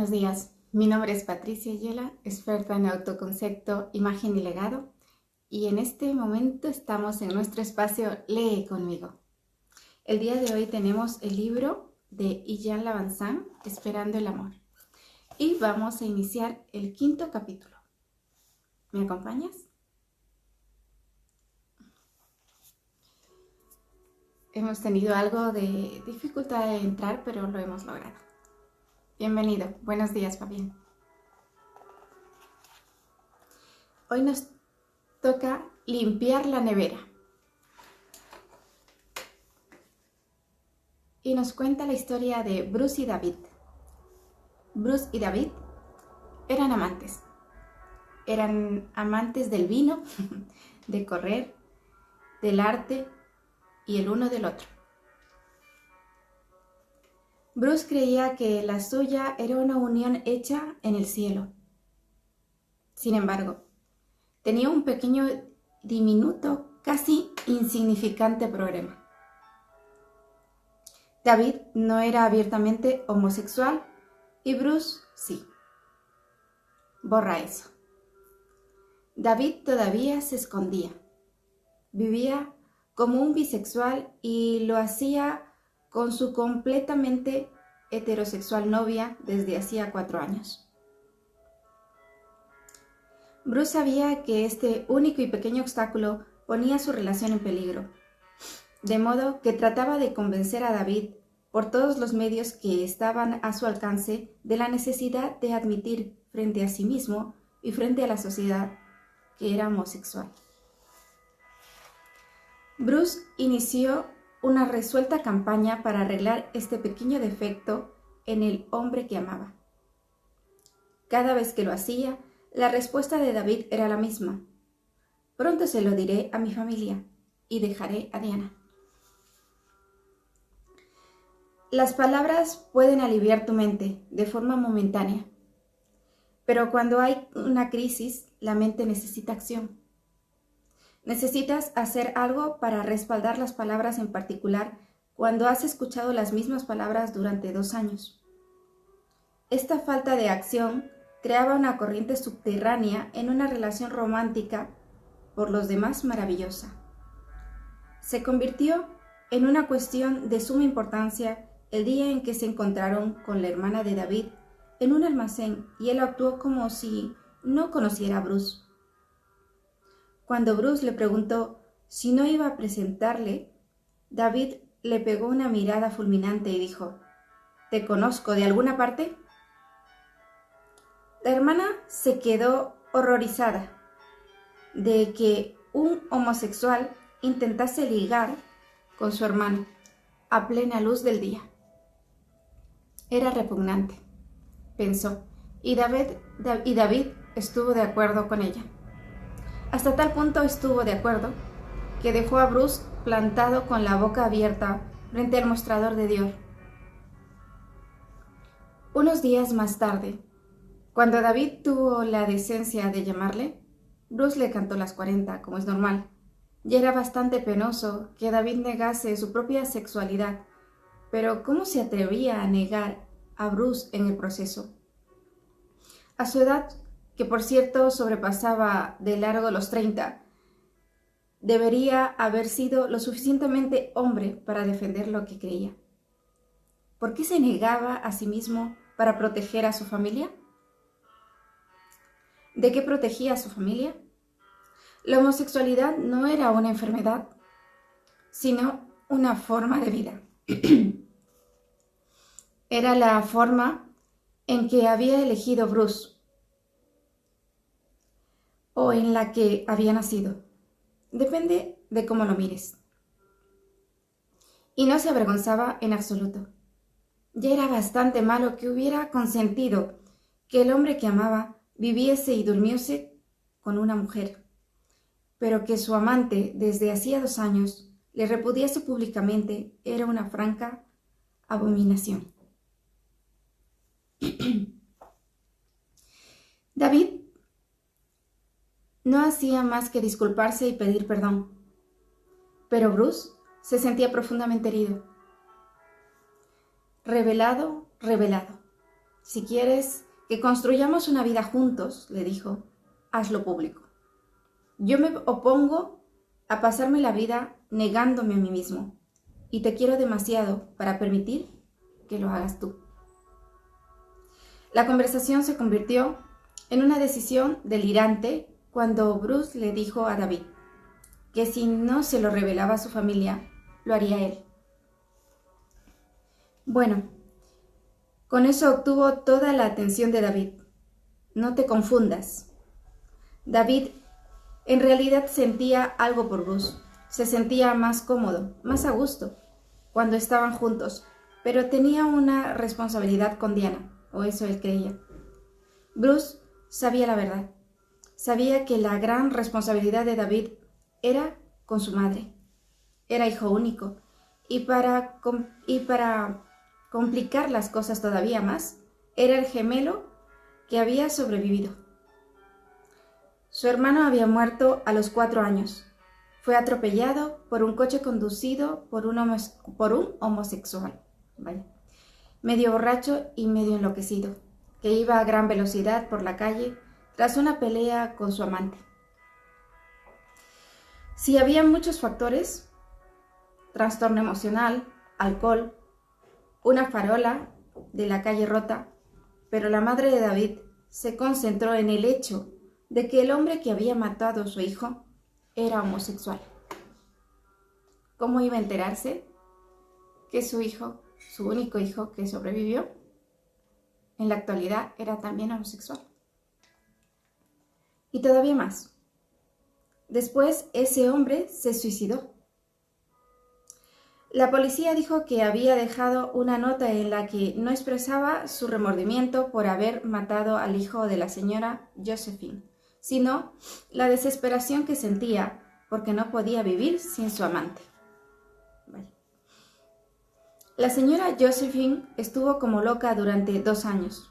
Buenos días, mi nombre es Patricia Ayala, experta en autoconcepto, imagen y legado, y en este momento estamos en nuestro espacio Lee conmigo. El día de hoy tenemos el libro de Iyan Labanzán, Esperando el amor, y vamos a iniciar el 5º capítulo. ¿Me acompañas? Hemos tenido algo de dificultad de entrar, pero lo hemos logrado. Bienvenido, buenos días, Fabián. Hoy nos toca limpiar la nevera. Y nos cuenta la historia de Bruce y David. Bruce y David eran amantes. Eran amantes del vino, de correr, del arte y el uno del otro. Bruce creía que la suya era una unión hecha en el cielo. Sin embargo, tenía un pequeño, diminuto, casi insignificante problema. David no era abiertamente homosexual y Bruce sí. Borra eso. David todavía se escondía. Vivía como un bisexual y lo hacía con su completamente heterosexual novia desde hacía 4 años. Bruce sabía que este único y pequeño obstáculo ponía su relación en peligro, de modo que trataba de convencer a David por todos los medios que estaban a su alcance de la necesidad de admitir frente a sí mismo y frente a la sociedad que era homosexual. Bruce inició una resuelta campaña para arreglar este pequeño defecto en el hombre que amaba. Cada vez que lo hacía, la respuesta de David era la misma. Pronto se lo diré a mi familia y dejaré a Diana. Las palabras pueden aliviar tu mente de forma momentánea, pero cuando hay una crisis, la mente necesita acción. Necesitas hacer algo para respaldar las palabras en particular cuando has escuchado las mismas palabras durante 2 años. Esta falta de acción creaba una corriente subterránea en una relación romántica, por los demás maravillosa. Se convirtió en una cuestión de suma importancia el día en que se encontraron con la hermana de David en un almacén y él actuó como si no conociera a Bruce. Cuando Bruce le preguntó si no iba a presentarle, David le pegó una mirada fulminante y dijo: ¿Te conozco de alguna parte? La hermana se quedó horrorizada de que un homosexual intentase ligar con su hermano a plena luz del día. Era repugnante, pensó, y David estuvo de acuerdo con ella. Hasta tal punto estuvo de acuerdo que dejó a Bruce plantado con la boca abierta frente al mostrador de Dior. Unos días más tarde, cuando David tuvo la decencia de llamarle, Bruce le cantó las 40, como es normal. Ya era bastante penoso que David negase su propia sexualidad, pero ¿cómo se atrevía a negar a Bruce en el proceso? A su edad, que por cierto sobrepasaba de largo los 30, debería haber sido lo suficientemente hombre para defender lo que creía. ¿Por qué se negaba a sí mismo para proteger a su familia? ¿De qué protegía a su familia? La homosexualidad no era una enfermedad, sino una forma de vida. Era la forma en que había elegido Bruce, o en la que había nacido. Depende de cómo lo mires. Y no se avergonzaba en absoluto. Ya era bastante malo que hubiera consentido que el hombre que amaba viviese y durmiese con una mujer, pero que su amante desde hacía 2 años le repudiase públicamente era una franca abominación. David no hacía más que disculparse y pedir perdón, pero Bruce se sentía profundamente herido. Revelado. Si quieres que construyamos una vida juntos, le dijo, hazlo público. Yo me opongo a pasarme la vida negándome a mí mismo y te quiero demasiado para permitir que lo hagas tú. La conversación se convirtió en una decisión delirante cuando Bruce le dijo a David que si no se lo revelaba a su familia, lo haría él. Bueno, con eso obtuvo toda la atención de David. No te confundas. David en realidad sentía algo por Bruce. Se sentía más cómodo, más a gusto, cuando estaban juntos, pero tenía una responsabilidad con Diana, o eso él creía. Bruce sabía la verdad. Sabía que la gran responsabilidad de David era con su madre. Era hijo único, y para complicar las cosas todavía más, era el gemelo que había sobrevivido. Su hermano había muerto a los 4 años. Fue atropellado por un coche conducido por un homosexual, ¿vale? Medio borracho y medio enloquecido, que iba a gran velocidad por la calle tras una pelea con su amante. Si había muchos factores: trastorno emocional, alcohol, una farola de la calle rota, pero la madre de David se concentró en el hecho de que el hombre que había matado a su hijo era homosexual. ¿Cómo iba a enterarse que su hijo, su único hijo que sobrevivió, en la actualidad era también homosexual? Y todavía más. Después, ese hombre se suicidó. La policía dijo que había dejado una nota en la que no expresaba su remordimiento por haber matado al hijo de la señora Josephine, sino la desesperación que sentía porque no podía vivir sin su amante. Vale. La señora Josephine estuvo como loca durante 2 años.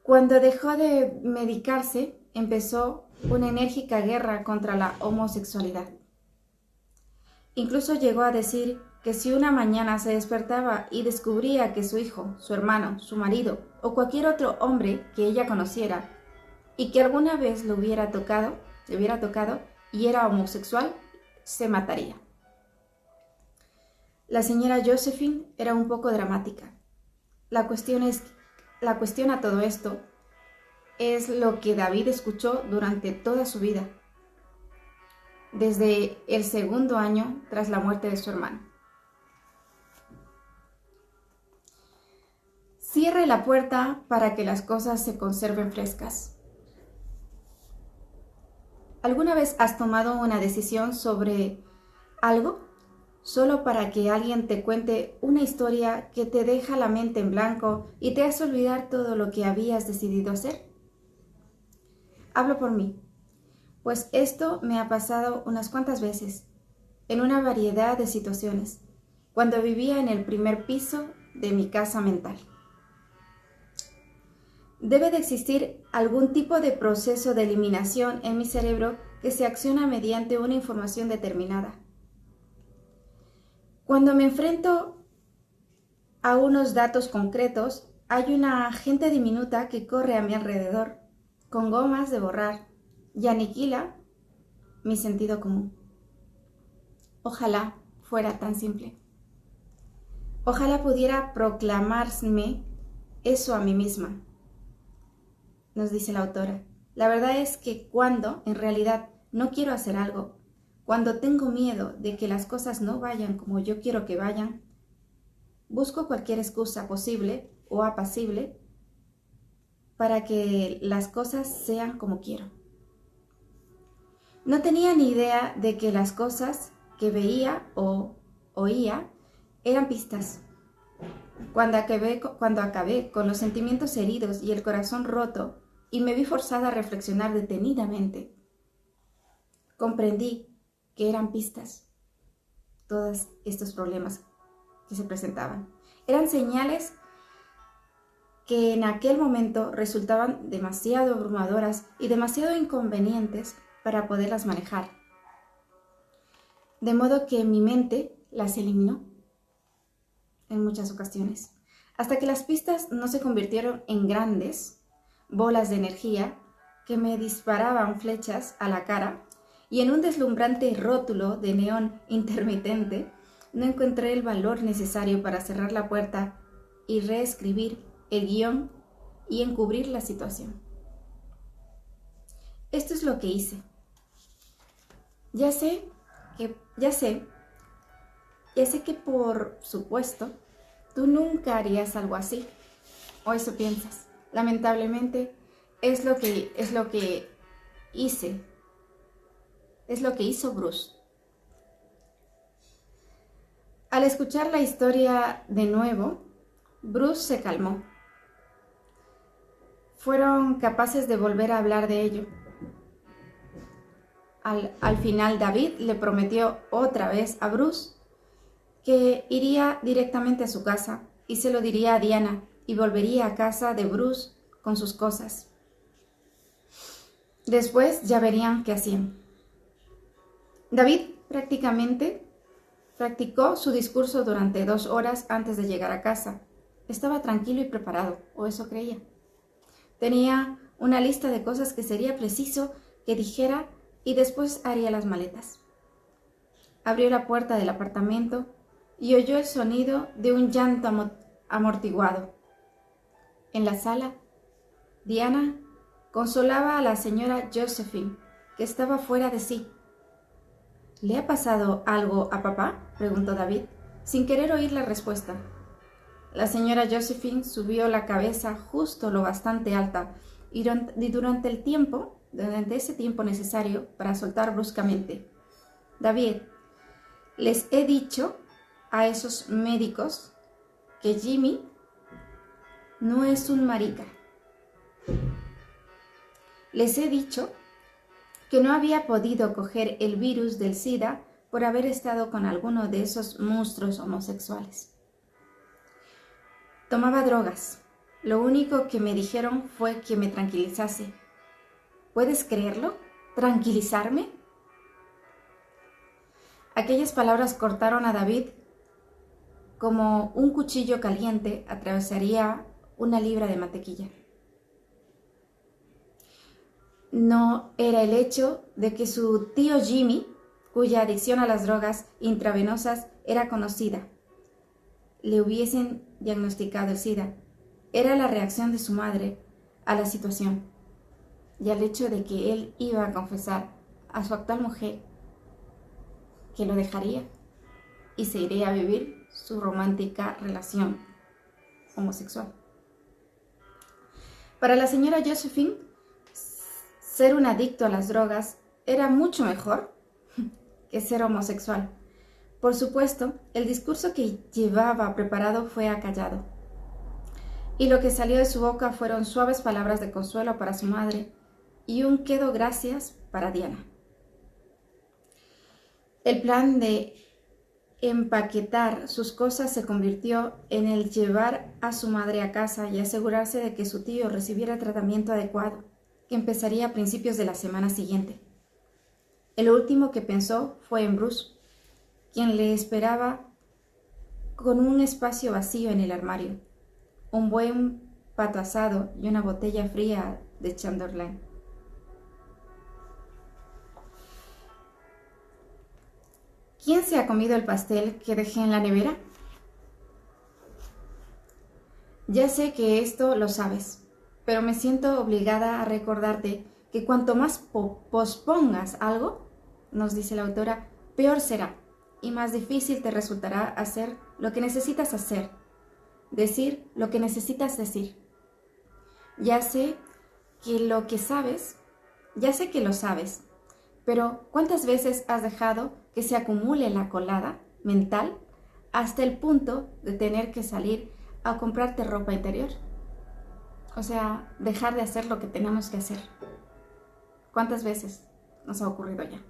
Cuando dejó de medicarse, empezó una enérgica guerra contra la homosexualidad. Incluso llegó a decir que si una mañana se despertaba y descubría que su hijo, su hermano, su marido o cualquier otro hombre que ella conociera y que alguna vez le hubiera tocado y era homosexual, se mataría. La señora Josephine era un poco dramática. La cuestión a todo esto es lo que David escuchó durante toda su vida, desde el 2.º año tras la muerte de su hermano. Cierre la puerta para que las cosas se conserven frescas. ¿Alguna vez has tomado una decisión sobre algo solo para que alguien te cuente una historia que te deja la mente en blanco y te hace olvidar todo lo que habías decidido hacer? Hablo por mí, pues esto me ha pasado unas cuantas veces, en una variedad de situaciones, cuando vivía en el primer piso de mi casa mental. Debe de existir algún tipo de proceso de eliminación en mi cerebro que se acciona mediante una información determinada. Cuando me enfrento a unos datos concretos, hay una gente diminuta que corre a mi alrededor, con gomas de borrar, y aniquila mi sentido común. Ojalá fuera tan simple. Ojalá pudiera proclamarme eso a mí misma. Nos dice la autora. La verdad es que cuando, en realidad, no quiero hacer algo, cuando tengo miedo de que las cosas no vayan como yo quiero que vayan, busco cualquier excusa posible o apacible para que las cosas sean como quiero. No tenía ni idea de que las cosas que veía o oía eran pistas. Cuando acabé con los sentimientos heridos y el corazón roto y me vi forzada a reflexionar detenidamente, comprendí que eran pistas. Todos estos problemas que se presentaban eran señales que en aquel momento resultaban demasiado abrumadoras y demasiado inconvenientes para poderlas manejar. De modo que mi mente las eliminó en muchas ocasiones, hasta que las pistas no se convirtieron en grandes bolas de energía que me disparaban flechas a la cara, y en un deslumbrante rótulo de neón intermitente no encontré el valor necesario para cerrar la puerta y reescribir el guión y encubrir la situación. Esto es lo que hice. Ya sé que por supuesto tú nunca harías algo así, o eso piensas. Lamentablemente es lo que hice. Es lo que hizo Bruce. Al escuchar la historia de nuevo, Bruce se calmó. Fueron capaces de volver a hablar de ello. Al final, David le prometió otra vez a Bruce que iría directamente a su casa y se lo diría a Diana y volvería a casa de Bruce con sus cosas. Después ya verían qué hacían. David practicó su discurso durante 2 horas antes de llegar a casa. Estaba tranquilo y preparado, o eso creía. Tenía una lista de cosas que sería preciso que dijera y después haría las maletas. Abrió la puerta del apartamento y oyó el sonido de un llanto amortiguado. En la sala, Diana consolaba a la señora Josephine, que estaba fuera de sí. ¿Le ha pasado algo a papá?, preguntó David, sin querer oír la respuesta. La señora Josephine subió la cabeza justo lo bastante alta y durante ese tiempo necesario para soltar bruscamente: David, les he dicho a esos médicos que Jimmy no es un marica. Les he dicho que no había podido coger el virus del SIDA por haber estado con alguno de esos monstruos homosexuales. Tomaba drogas. Lo único que me dijeron fue que me tranquilizase. ¿Puedes creerlo? ¿Tranquilizarme? Aquellas palabras cortaron a David como un cuchillo caliente atravesaría una libra de mantequilla. No era el hecho de que su tío Jimmy, cuya adicción a las drogas intravenosas era conocida, le hubiesen diagnosticado el SIDA. Era la reacción de su madre a la situación y al hecho de que él iba a confesar a su actual mujer que lo dejaría y se iría a vivir su romántica relación homosexual. Para la señora Josephine, ser un adicto a las drogas era mucho mejor que ser homosexual. Por supuesto, el discurso que llevaba preparado fue acallado, y lo que salió de su boca fueron suaves palabras de consuelo para su madre y un quedo gracias para Diana. El plan de empaquetar sus cosas se convirtió en el llevar a su madre a casa y asegurarse de que su tío recibiera tratamiento adecuado, que empezaría a principios de la semana siguiente. El último que pensó fue en Bruce, quien le esperaba con un espacio vacío en el armario, un buen pato asado y una botella fría de Chamberlain. ¿Quién se ha comido el pastel que dejé en la nevera? Ya sé que esto lo sabes, pero me siento obligada a recordarte que cuanto más pospongas algo, nos dice la autora, peor será y más difícil te resultará hacer lo que necesitas hacer, decir lo que necesitas decir. Ya sé que lo sabes, pero ¿cuántas veces has dejado que se acumule la colada mental hasta el punto de tener que salir a comprarte ropa interior? O sea, dejar de hacer lo que tenemos que hacer. ¿Cuántas veces nos ha ocurrido ya?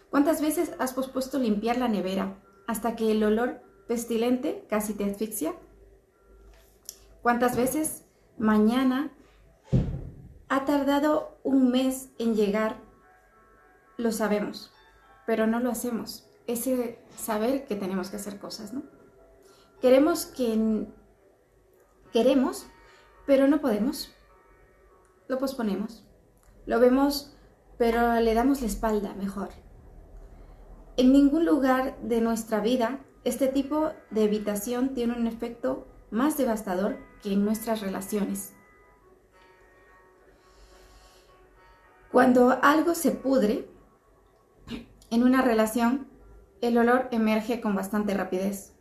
¿Cuántas veces has pospuesto limpiar la nevera hasta que el olor pestilente casi te asfixia? ¿Cuántas veces mañana ha tardado un mes en llegar? Lo sabemos, pero no lo hacemos. Ese saber que tenemos que hacer cosas, ¿no? Queremos, pero no podemos. Lo posponemos. Lo vemos, pero le damos la espalda mejor. En ningún lugar de nuestra vida este tipo de evitación tiene un efecto más devastador que en nuestras relaciones. Cuando algo se pudre en una relación, el olor emerge con bastante rapidez.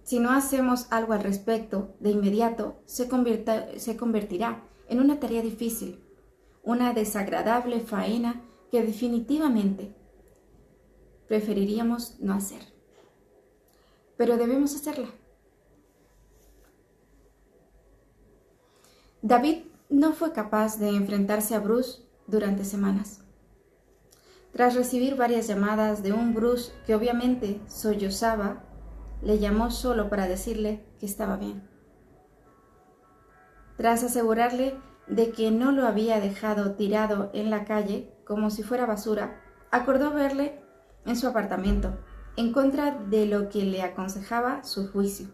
Si no hacemos algo al respecto, de inmediato se convertirá en una tarea difícil, una desagradable faena que definitivamente preferiríamos no hacer. Pero debemos hacerla. David no fue capaz de enfrentarse a Bruce durante semanas. Tras recibir varias llamadas de un Bruce que obviamente sollozaba, le llamó solo para decirle que estaba bien. Tras asegurarle de que no lo había dejado tirado en la calle como si fuera basura, acordó verle en su apartamento, en contra de lo que le aconsejaba su juicio.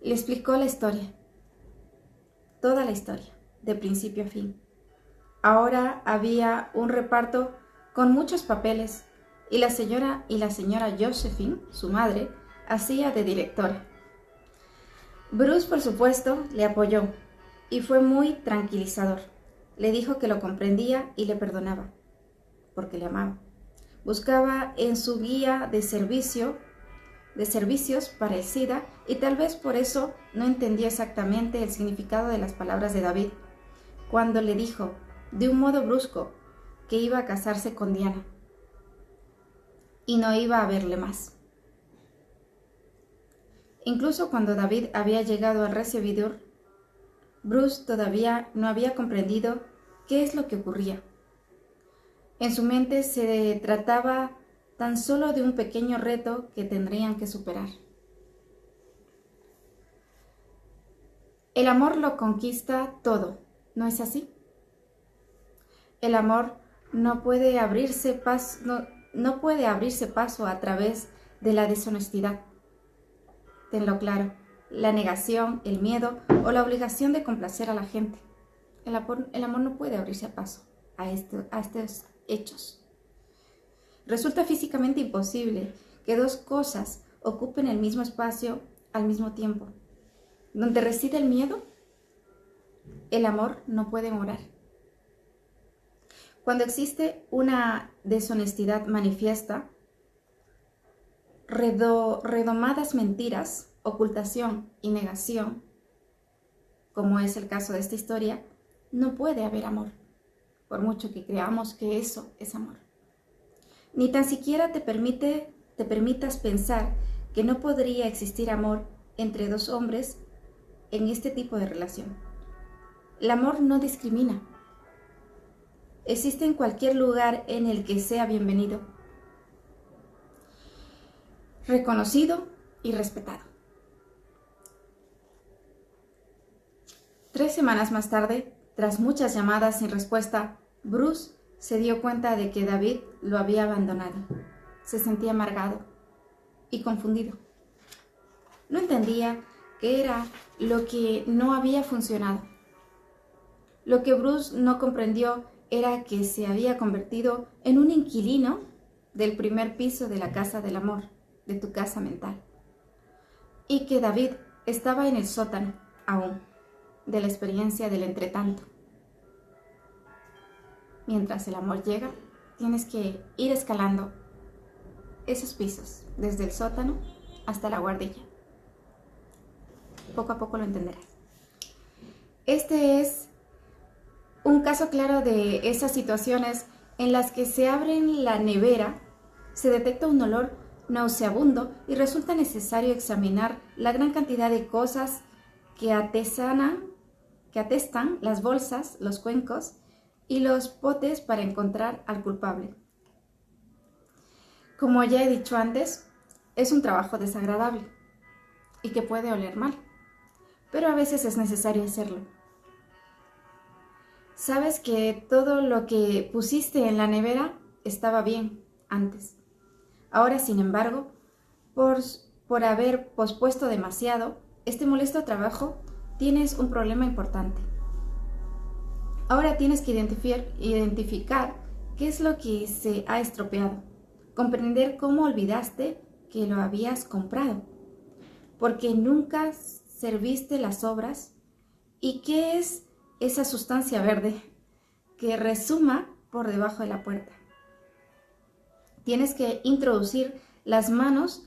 Le explicó la historia, toda la historia, de principio a fin. Ahora había un reparto con muchos papeles y la señora Josephine, su madre, hacía de directora. Bruce, por supuesto, le apoyó y fue muy tranquilizador. Le dijo que lo comprendía y le perdonaba, porque le amaba. Buscaba en su guía de servicios para el SIDA y tal vez por eso no entendía exactamente el significado de las palabras de David, cuando le dijo, de un modo brusco, que iba a casarse con Diana y no iba a verle más. Incluso cuando David había llegado al recibidor, Bruce todavía no había comprendido qué es lo que ocurría. En su mente se trataba tan solo de un pequeño reto que tendrían que superar. El amor lo conquista todo, ¿no es así? El amor no puede abrirse paso a través de la deshonestidad. Tenlo claro, la negación, el miedo o la obligación de complacer a la gente. El amor no puede abrirse a paso a estos hechos. Resulta físicamente imposible que dos cosas ocupen el mismo espacio al mismo tiempo. Donde reside el miedo, el amor no puede morar. Cuando existe una deshonestidad manifiesta, redomadas mentiras, ocultación y negación, como es el caso de esta historia, no puede haber amor, por mucho que creamos que eso es amor. Ni tan siquiera te permitas pensar que no podría existir amor entre dos hombres en este tipo de relación. El amor no discrimina. Existe en cualquier lugar en el que sea bienvenido, reconocido y respetado. 3 semanas más tarde, tras muchas llamadas sin respuesta, Bruce se dio cuenta de que David lo había abandonado. Se sentía amargado y confundido. No entendía qué era lo que no había funcionado. Lo que Bruce no comprendió era que se había convertido en un inquilino del primer piso de la casa del amor, de tu casa mental, y que David estaba en el sótano aún, de la experiencia del entretanto. Mientras el amor llega, tienes que ir escalando esos pisos, desde el sótano hasta la guardilla. Poco a poco lo entenderás. Este es un caso claro de esas situaciones en las que se abre la nevera, se detecta un olor nauseabundo y resulta necesario examinar la gran cantidad de cosas que atestan las bolsas, los cuencos y los potes para encontrar al culpable. Como ya he dicho antes, es un trabajo desagradable y que puede oler mal, pero a veces es necesario hacerlo. Sabes que todo lo que pusiste en la nevera estaba bien antes. Ahora, sin embargo, por por haber pospuesto demasiado este molesto trabajo, tienes un problema importante. Ahora tienes que identificar qué es lo que se ha estropeado, comprender cómo olvidaste que lo habías comprado, porque nunca serviste las obras, y qué es esa sustancia verde que resuma por debajo de la puerta. Tienes que introducir las manos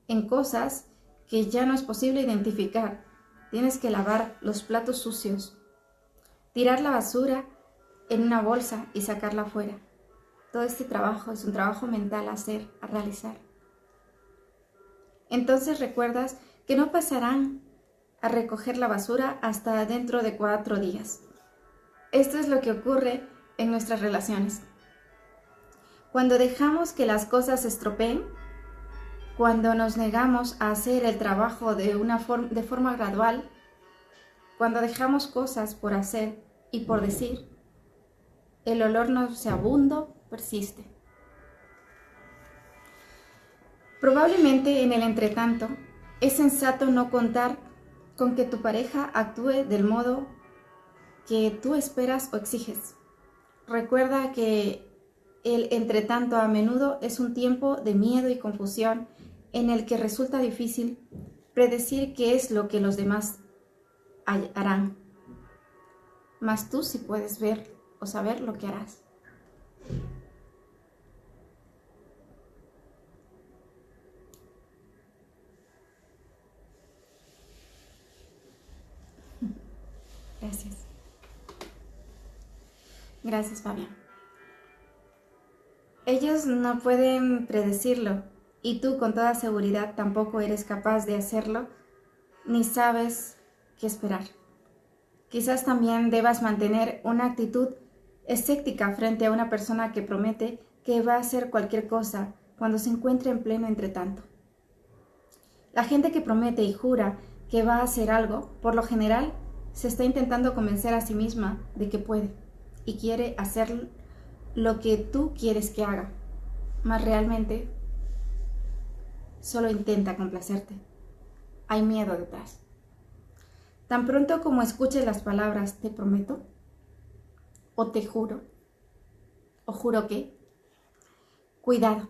en cosas que ya no es posible identificar. Tienes que lavar los platos sucios, tirar la basura en una bolsa y sacarla afuera. Todo este trabajo es un trabajo mental a hacer, a realizar. Entonces recuerdas que no pasarán a recoger la basura hasta dentro de 4 días. Esto es lo que ocurre en nuestras relaciones. Cuando dejamos que las cosas se estropeen, cuando nos negamos a hacer el trabajo de forma gradual, cuando dejamos cosas por hacer y por decir, el olor nauseabundo persiste. Probablemente en el entretanto, es sensato no contar con que tu pareja actúe del modo que tú esperas o exiges. Recuerda que el entretanto a menudo es un tiempo de miedo y confusión en el que resulta difícil predecir qué es lo que los demás harán. Mas tú sí puedes ver o saber lo que harás. Gracias. Gracias, Fabián. Ellos no pueden predecirlo y tú con toda seguridad tampoco eres capaz de hacerlo ni sabes qué esperar. Quizás también debas mantener una actitud escéptica frente a una persona que promete que va a hacer cualquier cosa cuando se encuentre en pleno entretanto. La gente que promete y jura que va a hacer algo, por lo general, se está intentando convencer a sí misma de que puede y quiere hacer lo que tú quieres que haga, mas realmente solo intenta complacerte. Hay miedo detrás. Tan pronto como escuches las palabras te prometo, o te juro, o juro que, cuidado,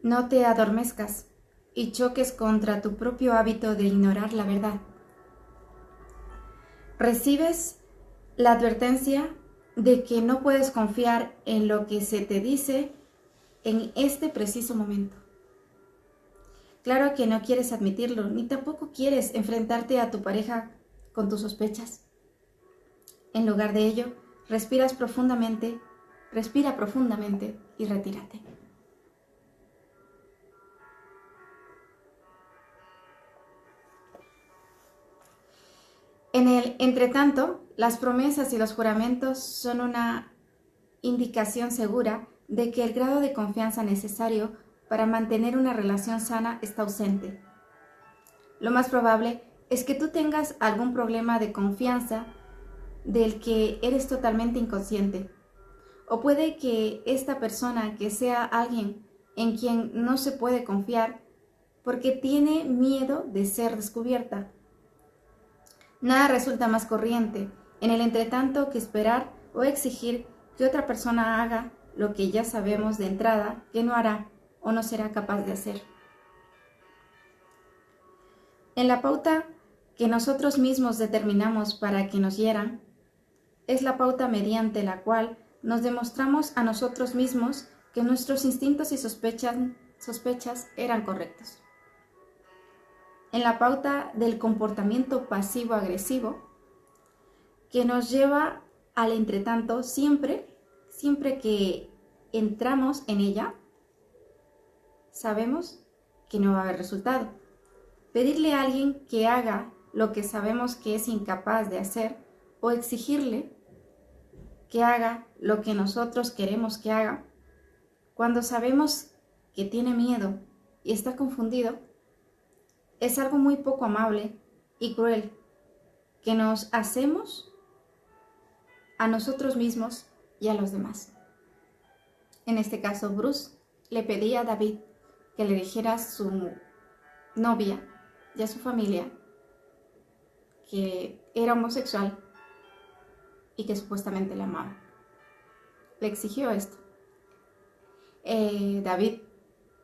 no te adormezcas y choques contra tu propio hábito de ignorar la verdad. Recibes la advertencia de que no puedes confiar en lo que se te dice en este preciso momento. Claro que no quieres admitirlo, ni tampoco quieres enfrentarte a tu pareja con tus sospechas. En lugar de ello, respira profundamente y retírate. En el entretanto, las promesas y los juramentos son una indicación segura de que el grado de confianza necesario para mantener una relación sana está ausente. Lo más probable es que tú tengas algún problema de confianza del que eres totalmente inconsciente. O puede que esta persona que sea alguien en quien no se puede confiar porque tiene miedo de ser descubierta. Nada resulta más corriente en el entretanto que esperar o exigir que otra persona haga lo que ya sabemos de entrada que no hará o no será capaz de hacer. En la pauta que nosotros mismos determinamos para que nos hieran, es la pauta mediante la cual nos demostramos a nosotros mismos que nuestros instintos y sospechas eran correctos. En la pauta del comportamiento pasivo-agresivo, que nos lleva al entretanto siempre que entramos en ella, sabemos que no va a haber resultado. Pedirle a alguien que haga lo que sabemos que es incapaz de hacer o exigirle que haga lo que nosotros queremos que haga, cuando sabemos que tiene miedo y está confundido, es algo muy poco amable y cruel que nos hacemos a nosotros mismos y a los demás. En este caso, Bruce le pedía a David que le dijera a su novia y a su familia que era homosexual y que supuestamente la amaba. Le exigió esto. David,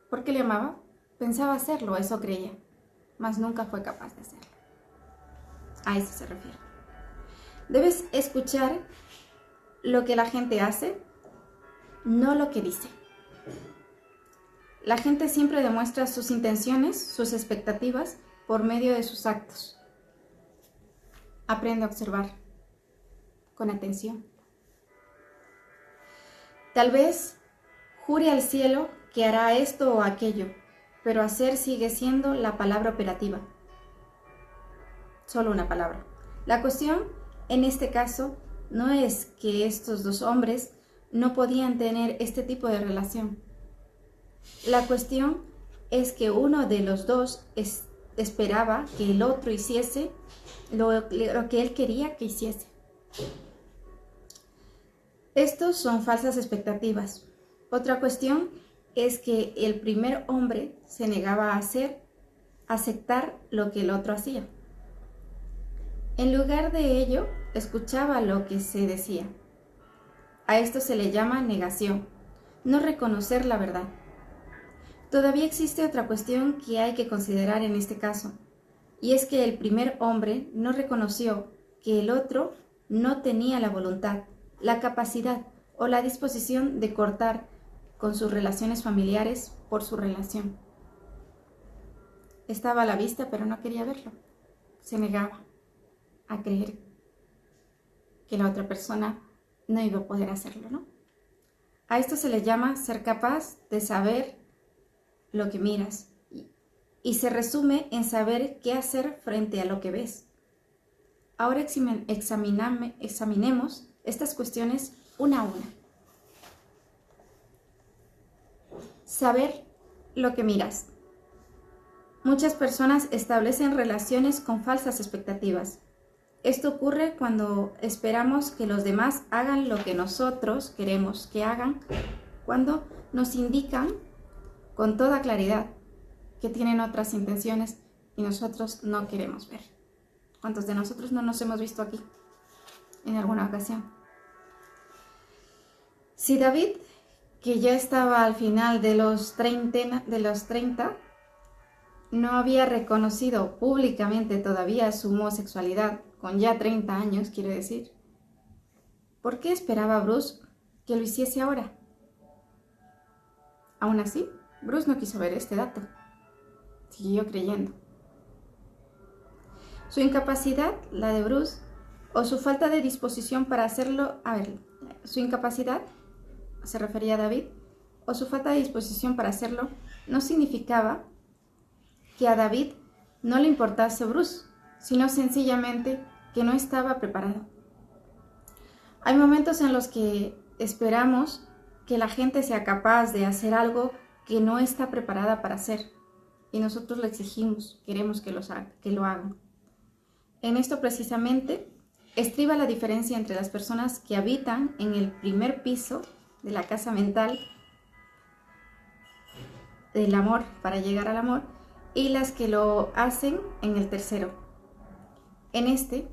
¿por qué le amaba? Pensaba hacerlo, eso creía, mas nunca fue capaz de hacerlo. A eso se refiere. Debes escuchar lo que la gente hace, no lo que dice. La gente siempre demuestra sus intenciones, sus expectativas, por medio de sus actos. Aprende a observar con atención. Tal vez jure al cielo que hará esto o aquello, pero hacer sigue siendo la palabra operativa. Solo una palabra. La cuestión, en este caso, no es que estos dos hombres no podían tener este tipo de relación. La cuestión es que uno de los dos esperaba que el otro hiciese lo que él quería que hiciese. Estos son falsas expectativas. Otra cuestión es que el primer hombre se negaba a aceptar lo que el otro hacía. En lugar de ello, escuchaba lo que se decía. A esto se le llama negación, no reconocer la verdad. Todavía existe otra cuestión que hay que considerar en este caso, y es que el primer hombre no reconoció que el otro no tenía la voluntad, la capacidad o la disposición de cortar con sus relaciones familiares por su relación. Estaba a la vista, pero no quería verlo. Se negaba a creer que la otra persona no iba a poder hacerlo, ¿no? A esto se le llama ser capaz de saber lo que miras y se resume en saber qué hacer frente a lo que ves. Ahora examinemos estas cuestiones una a una. Saber lo que miras. Muchas personas establecen relaciones con falsas expectativas. Esto ocurre cuando esperamos que los demás hagan lo que nosotros queremos que hagan, cuando nos indican con toda claridad que tienen otras intenciones y nosotros no queremos ver. ¿Cuántos de nosotros no nos hemos visto aquí en alguna ocasión? Si David, que ya estaba al final de los 30, no había reconocido públicamente todavía su homosexualidad, con ya 30 años, quiero decir, ¿por qué esperaba Bruce que lo hiciese ahora? Aún así, Bruce no quiso ver este dato. Siguió creyendo. Su incapacidad, la de Bruce, o su falta de disposición para hacerlo, su incapacidad, se refería a David, o su falta de disposición para hacerlo, no significaba que a David no le importase Bruce, sino sencillamente que no estaba preparado. Hay momentos en los que esperamos que la gente sea capaz de hacer algo que no está preparada para hacer, y nosotros lo exigimos, queremos que lo hagan. En esto precisamente estriba la diferencia entre las personas que habitan en el primer piso de la casa mental del amor para llegar al amor y las que lo hacen en el tercero. En este,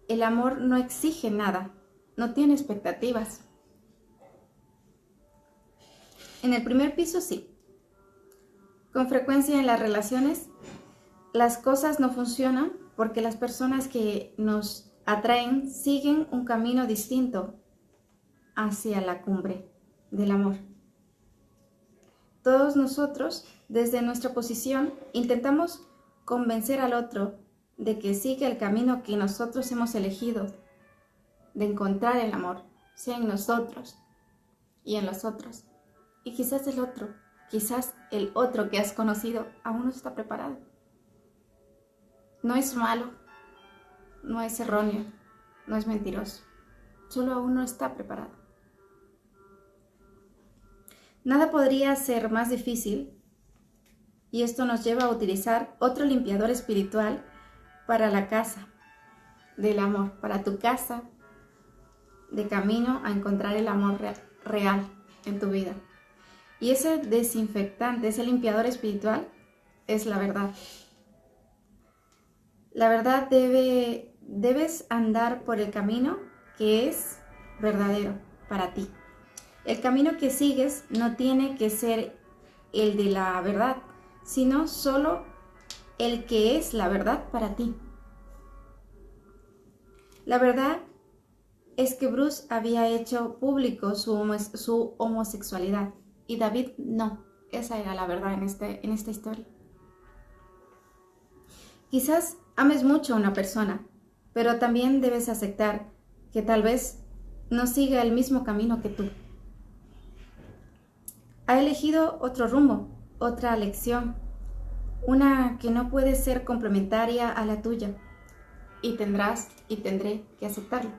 el amor no exige nada, no tiene expectativas. En el primer piso sí. Con frecuencia en las relaciones, las cosas no funcionan porque las personas que nos atraen siguen un camino distinto hacia la cumbre del amor. Todos nosotros, desde nuestra posición, intentamos convencer al otro de que siga el camino que nosotros hemos elegido, de encontrar el amor, sea en nosotros y en los otros. Y quizás el otro que has conocido aún no está preparado. No es malo, no es erróneo, no es mentiroso, solo aún no está preparado. Nada podría ser más difícil, y esto nos lleva a utilizar otro limpiador espiritual para la casa del amor, para tu casa de camino a encontrar el amor real en tu vida. Y ese desinfectante, ese limpiador espiritual, es la verdad. La verdad debes andar por el camino que es verdadero para ti. El camino que sigues no tiene que ser el de la verdad, sino solo el que es la verdad para ti. La verdad es que Bruce había hecho público su homosexualidad y David no. Esa era la verdad en esta historia. Quizás ames mucho a una persona, pero también debes aceptar que tal vez no siga el mismo camino que tú. Ha elegido otro rumbo, otra lección, una que no puede ser complementaria a la tuya, y tendré que aceptarlo.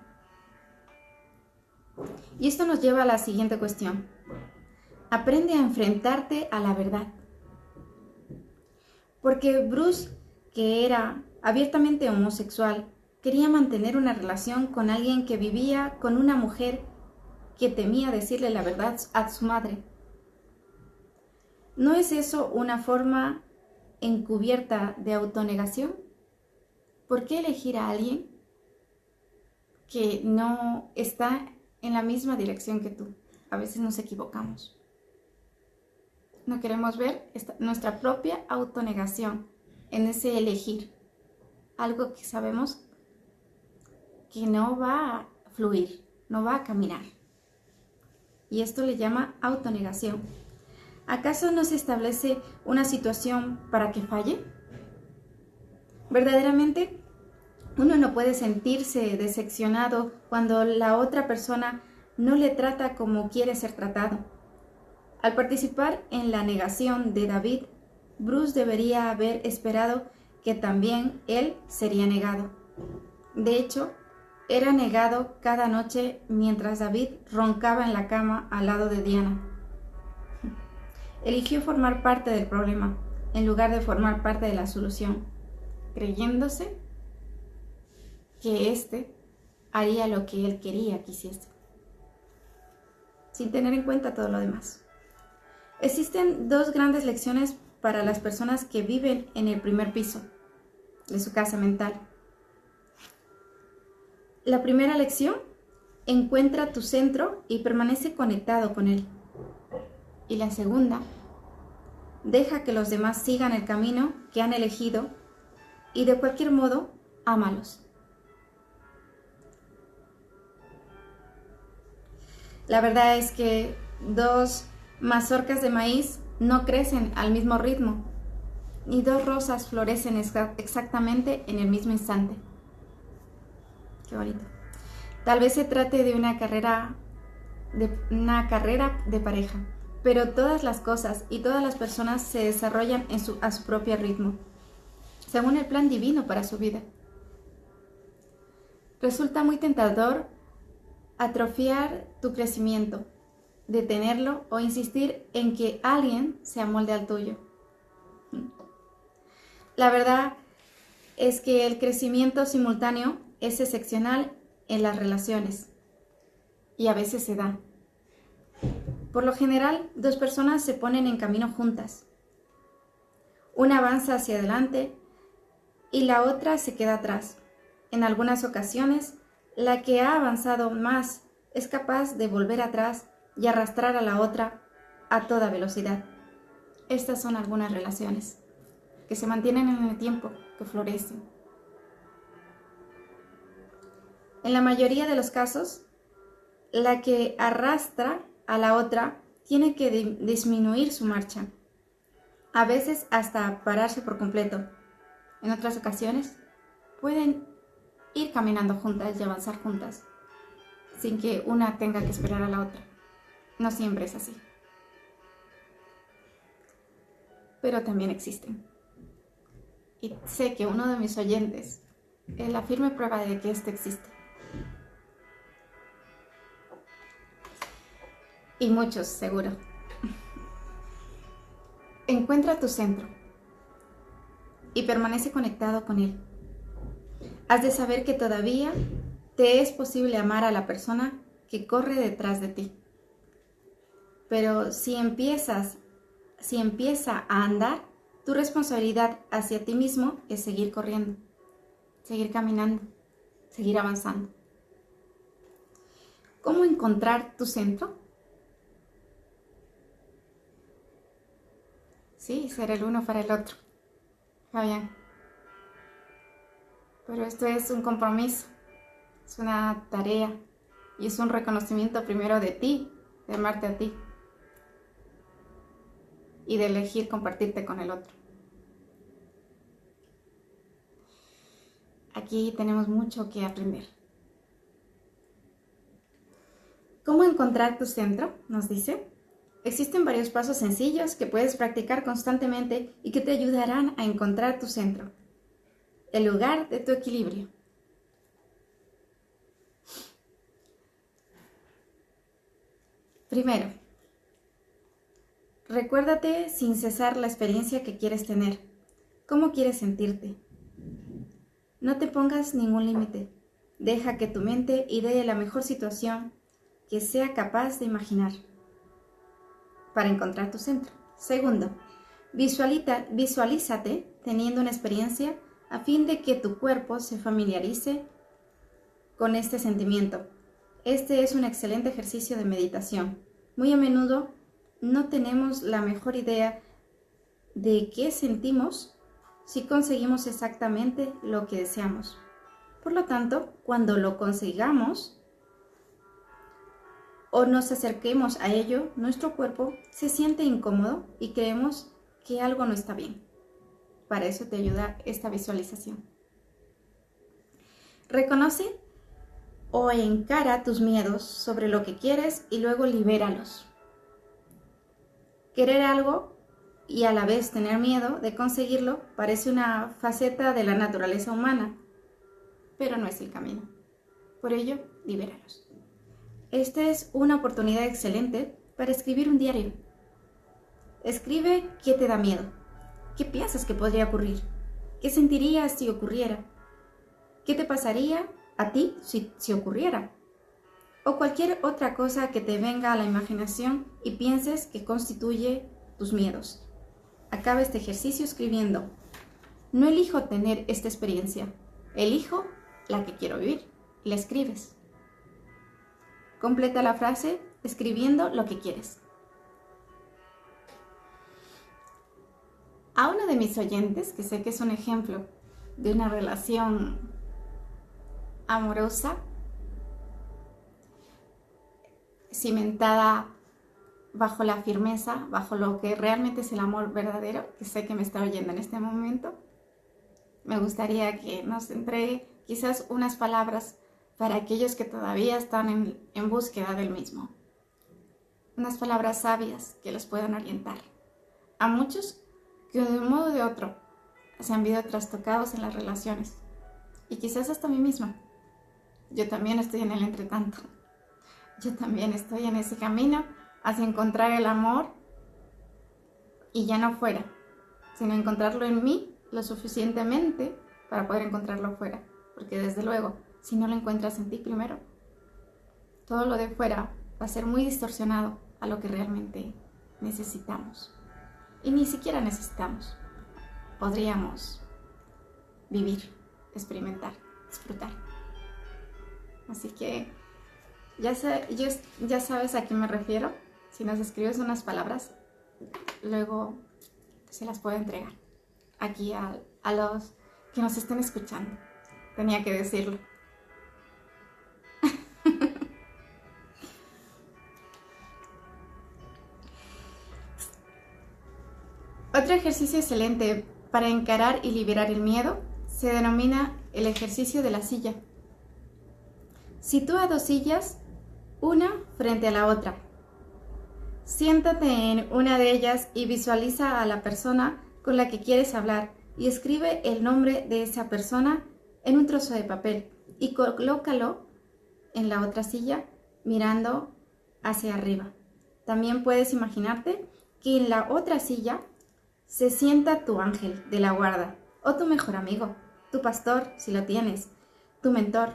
Y esto nos lleva a la siguiente cuestión. Aprende a enfrentarte a la verdad. Porque Bruce, que era abiertamente homosexual, quería mantener una relación con alguien que vivía con una mujer que temía decirle la verdad a su madre. ¿No es eso una forma encubierta de autonegación? ¿Por qué elegir a alguien que no está en la misma dirección que tú? A veces nos equivocamos. No queremos ver nuestra propia autonegación en ese elegir. Algo que sabemos que no va a fluir, no va a caminar. Y esto le llama autonegación. ¿Acaso no se establece una situación para que falle? Verdaderamente, uno no puede sentirse decepcionado cuando la otra persona no le trata como quiere ser tratado. Al participar en la negación de David, Bruce debería haber esperado que también él sería negado. De hecho, era negado cada noche mientras David roncaba en la cama al lado de Diana. Eligió formar parte del problema en lugar de formar parte de la solución, creyéndose que éste haría lo que él quería que hiciese, sin tener en cuenta todo lo demás. Existen dos grandes lecciones para las personas que viven en el primer piso de su casa mental. La primera lección: encuentra tu centro y permanece conectado con él. Y la segunda: deja que los demás sigan el camino que han elegido y de cualquier modo, ámalos. La verdad es que dos mazorcas de maíz no crecen al mismo ritmo, ni dos rosas florecen exactamente en el mismo instante. Qué bonito. Tal vez se trate de una carrera de pareja, pero todas las cosas y todas las personas se desarrollan a su propio ritmo, según el plan divino para su vida. Resulta muy tentador atrofiar tu crecimiento, detenerlo o insistir en que alguien se amolde al tuyo. La verdad es que el crecimiento simultáneo es excepcional en las relaciones y a veces se da. Por lo general, dos personas se ponen en camino juntas. Una avanza hacia adelante y la otra se queda atrás. En algunas ocasiones, la que ha avanzado más es capaz de volver atrás y arrastrar a la otra a toda velocidad. Estas son algunas relaciones que se mantienen en el tiempo, que florecen. En la mayoría de los casos, la que arrastra a la otra tiene que disminuir su marcha, a veces hasta pararse por completo. En otras ocasiones, pueden ir caminando juntas y avanzar juntas, sin que una tenga que esperar a la otra. No siempre es así, pero también existen. Y sé que uno de mis oyentes es la firme prueba de que esto existe. Y muchos, seguro. Encuentra tu centro y permanece conectado con él. Has de saber que todavía te es posible amar a la persona que corre detrás de ti. pero si empieza a andar, tu responsabilidad hacia ti mismo es seguir corriendo, seguir caminando, seguir avanzando. ¿Cómo encontrar tu centro? Sí, ser el uno para el otro. Fabián. Pero esto es un compromiso, es una tarea y es un reconocimiento primero de ti, de amarte a ti y de elegir compartirte con el otro. Aquí tenemos mucho que aprender. ¿Cómo encontrar tu centro? Nos dice. Existen varios pasos sencillos que puedes practicar constantemente y que te ayudarán a encontrar tu centro, el lugar de tu equilibrio. Primero, recuérdate sin cesar la experiencia que quieres tener. ¿Cómo quieres sentirte? No te pongas ningún límite. Deja que tu mente idee la mejor situación que sea capaz de imaginar para encontrar tu centro. Segundo, visualízate teniendo una experiencia a fin de que tu cuerpo se familiarice con este sentimiento. Este es un excelente ejercicio de meditación. Muy a menudo no tenemos la mejor idea de qué sentimos si conseguimos exactamente lo que deseamos. Por lo tanto, cuando lo consigamos o nos acerquemos a ello, nuestro cuerpo se siente incómodo y creemos que algo no está bien. Para eso te ayuda esta visualización. Reconoce o encara tus miedos sobre lo que quieres y luego libéralos. Querer algo y a la vez tener miedo de conseguirlo parece una faceta de la naturaleza humana, pero no es el camino. Por ello, libéralos. Esta es una oportunidad excelente para escribir un diario. Escribe qué te da miedo, qué piensas que podría ocurrir, qué sentirías si ocurriera, qué te pasaría a ti si ocurriera, o cualquier otra cosa que te venga a la imaginación y pienses que constituye tus miedos. Acaba este ejercicio escribiendo: no elijo tener esta experiencia, elijo la que quiero vivir. Y la escribes. Completa la frase escribiendo lo que quieres. A uno de mis oyentes, que sé que es un ejemplo de una relación amorosa, cimentada bajo la firmeza, bajo lo que realmente es el amor verdadero, que sé que me está oyendo en este momento, me gustaría que nos entregue quizás unas palabras para aquellos que todavía están en búsqueda del mismo. Unas palabras sabias que los puedan orientar. A muchos que de un modo o de otro se han visto trastocados en las relaciones. Y quizás hasta a mí misma. Yo también estoy en el entretanto. Yo también estoy en ese camino hacia encontrar el amor y ya no fuera, sino encontrarlo en mí lo suficientemente para poder encontrarlo fuera. Porque desde luego, si no lo encuentras en ti primero, todo lo de fuera va a ser muy distorsionado a lo que realmente necesitamos. Y ni siquiera necesitamos. Podríamos vivir, experimentar, disfrutar. Así que ya sabes a qué me refiero. Si nos escribes unas palabras, luego se las puedo entregar aquí a los que nos estén escuchando. Tenía que decirlo. Otro ejercicio excelente para encarar y liberar el miedo se denomina el ejercicio de la silla. Sitúa dos sillas, una frente a la otra. Siéntate en una de ellas y visualiza a la persona con la que quieres hablar y escribe el nombre de esa persona en un trozo de papel y colócalo en la otra silla mirando hacia arriba. También puedes imaginarte que en la otra silla se sienta tu ángel de la guarda o tu mejor amigo, tu pastor si lo tienes, tu mentor,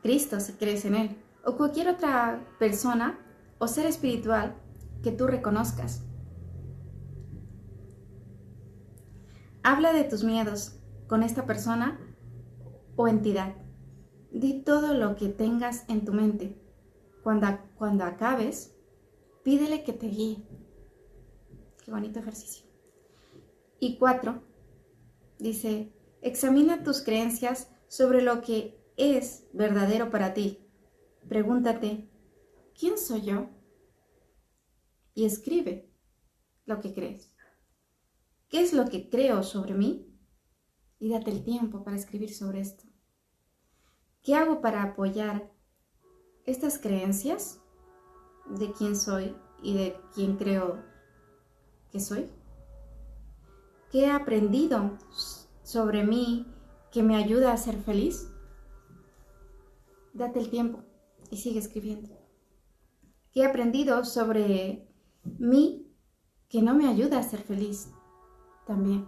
Cristo si crees en él, o cualquier otra persona o ser espiritual que tú reconozcas. Habla de tus miedos con esta persona o entidad. Di todo lo que tengas en tu mente. Cuando acabes, pídele que te guíe. Qué bonito ejercicio. Y 4, dice, examina tus creencias sobre lo que es verdadero para ti. Pregúntate, ¿quién soy yo? Y escribe lo que crees. ¿Qué es lo que creo sobre mí? Y date el tiempo para escribir sobre esto. ¿Qué hago para apoyar estas creencias de quién soy y de quién creo que soy? ¿Qué he aprendido sobre mí que me ayuda a ser feliz? Date el tiempo y sigue escribiendo. ¿Qué he aprendido sobre mí que no me ayuda a ser feliz? También.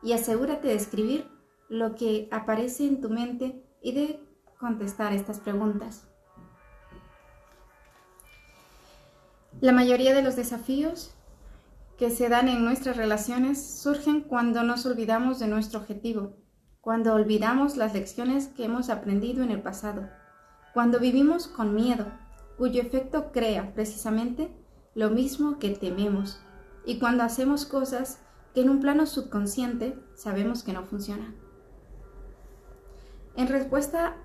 Y asegúrate de escribir lo que aparece en tu mente y de contestar estas preguntas. La mayoría de los desafíos que se dan en nuestras relaciones surgen cuando nos olvidamos de nuestro objetivo, cuando olvidamos las lecciones que hemos aprendido en el pasado, cuando vivimos con miedo, cuyo efecto crea precisamente lo mismo que tememos, y cuando hacemos cosas que en un plano subconsciente sabemos que no funcionan. En respuesta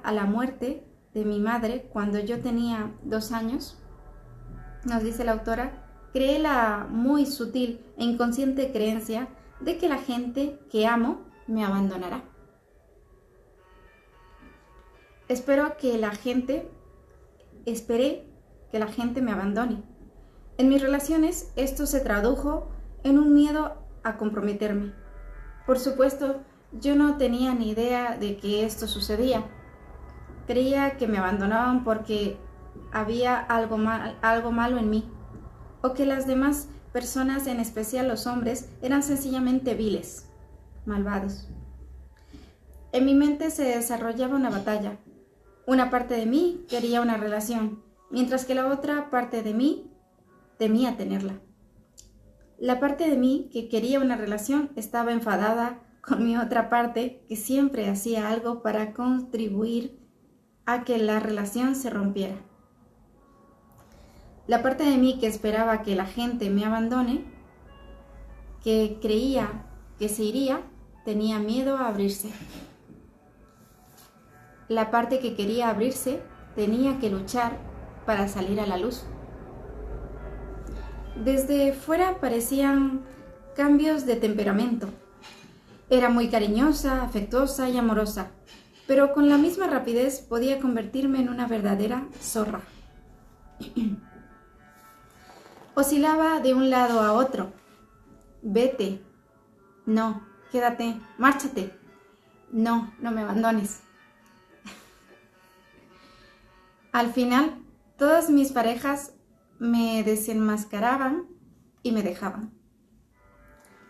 a la muerte de mi madre cuando yo tenía 2 años, nos dice la autora, creé la muy sutil e inconsciente creencia de que la gente que amo me abandonará. Esperé que la gente me abandone. En mis relaciones esto se tradujo en un miedo a comprometerme. Por supuesto, yo no tenía ni idea de que esto sucedía. Creía que me abandonaban porque había algo malo en mí, o que las demás personas, en especial los hombres, eran sencillamente viles, malvados. En mi mente se desarrollaba una batalla. Una parte de mí quería una relación, mientras que la otra parte de mí temía tenerla. La parte de mí que quería una relación estaba enfadada con mi otra parte que siempre hacía algo para contribuir a que la relación se rompiera. La parte de mí que esperaba que la gente me abandone, que creía que se iría, tenía miedo a abrirse. La parte que quería abrirse tenía que luchar para salir a la luz. Desde fuera parecían cambios de temperamento. Era muy cariñosa, afectuosa y amorosa, pero con la misma rapidez podía convertirme en una verdadera zorra. Oscilaba de un lado a otro. Vete. No, quédate. Márchate. No, no me abandones. Al final, todas mis parejas me desenmascaraban y me dejaban.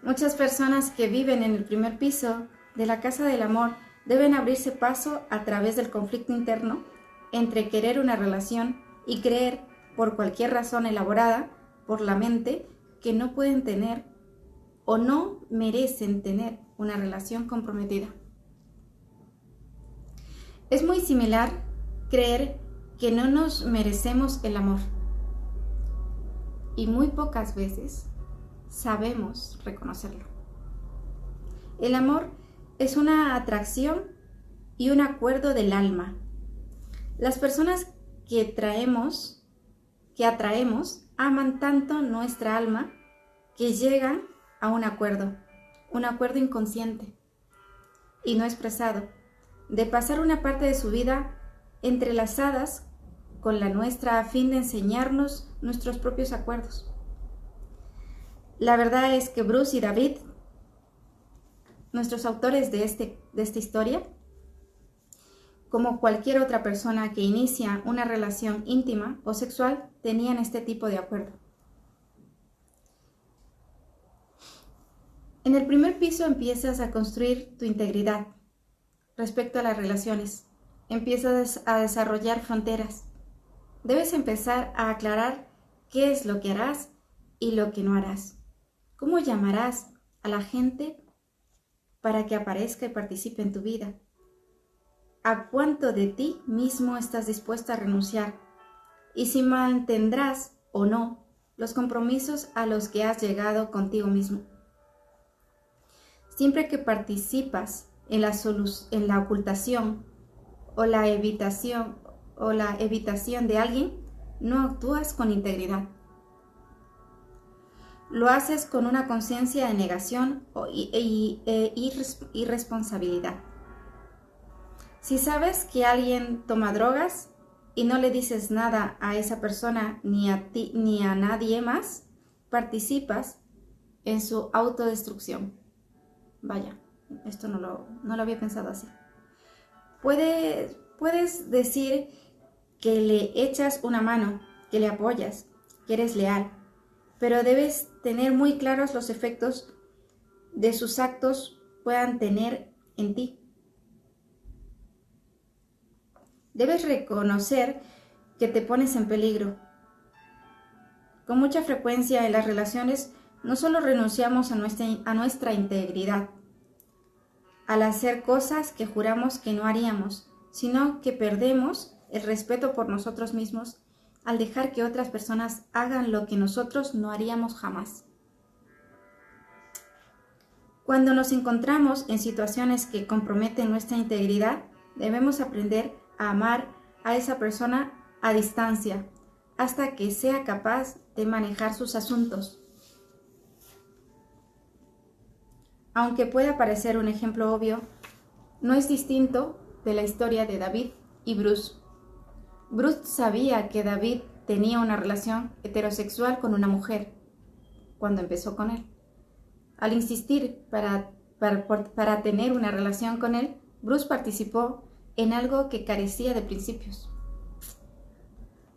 Muchas personas que viven en el primer piso de la casa del amor deben abrirse paso a través del conflicto interno entre querer una relación y creer, por cualquier razón elaborada por la mente, que no pueden tener o no merecen tener una relación comprometida. Es muy similar creer que no nos merecemos el amor. Y muy pocas veces sabemos reconocerlo. El amor es una atracción y un acuerdo del alma. Las personas que atraemos aman tanto nuestra alma que llegan a un acuerdo inconsciente y no expresado, de pasar una parte de su vida entrelazadas con la nuestra a fin de enseñarnos nuestros propios acuerdos. La verdad es que Bruce y David, nuestros autores de esta historia, como cualquier otra persona que inicia una relación íntima o sexual, tenían este tipo de acuerdo. En el primer piso empiezas a construir tu integridad respecto a las relaciones. Empiezas a desarrollar fronteras. debes empezar a aclarar qué es lo que harás y lo que no harás. ¿Cómo llamarás a la gente para que aparezca y participe en tu vida? ¿A cuánto de ti mismo estás dispuesta a renunciar? Y si mantendrás o no los compromisos a los que has llegado contigo mismo. Siempre que participas en la ocultación o la evitación de alguien, no actúas con integridad. Lo haces con una conciencia de negación e irresponsabilidad. Si sabes que alguien toma drogas y no le dices nada a esa persona ni a ti ni a nadie más, participas en su autodestrucción. Vaya, esto no lo había pensado así. Puedes decir que le echas una mano, que le apoyas, que eres leal, pero debes tener muy claros los efectos de sus actos puedan tener en ti. Debes reconocer que te pones en peligro. Con mucha frecuencia en las relaciones no solo renunciamos a nuestra integridad al hacer cosas que juramos que no haríamos, sino que perdemos el respeto por nosotros mismos al dejar que otras personas hagan lo que nosotros no haríamos jamás. Cuando nos encontramos en situaciones que comprometen nuestra integridad, debemos aprender a amar a esa persona a distancia, hasta que sea capaz de manejar sus asuntos. Aunque pueda parecer un ejemplo obvio, no es distinto de la historia de David y Bruce. Bruce sabía que David tenía una relación heterosexual con una mujer cuando empezó con él. Al insistir para tener una relación con él, Bruce participó en algo que carecía de principios.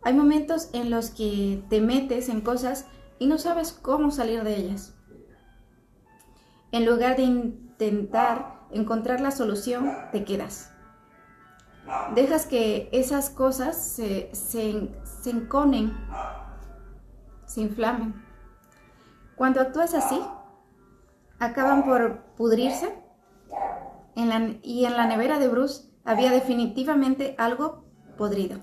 Hay momentos en los que te metes en cosas y no sabes cómo salir de ellas. En lugar de intentar encontrar la solución, te quedas. Dejas que esas cosas se enconen, se inflamen. Cuando actúas así, acaban por pudrirse. Y en la nevera de Bruce había definitivamente algo podrido.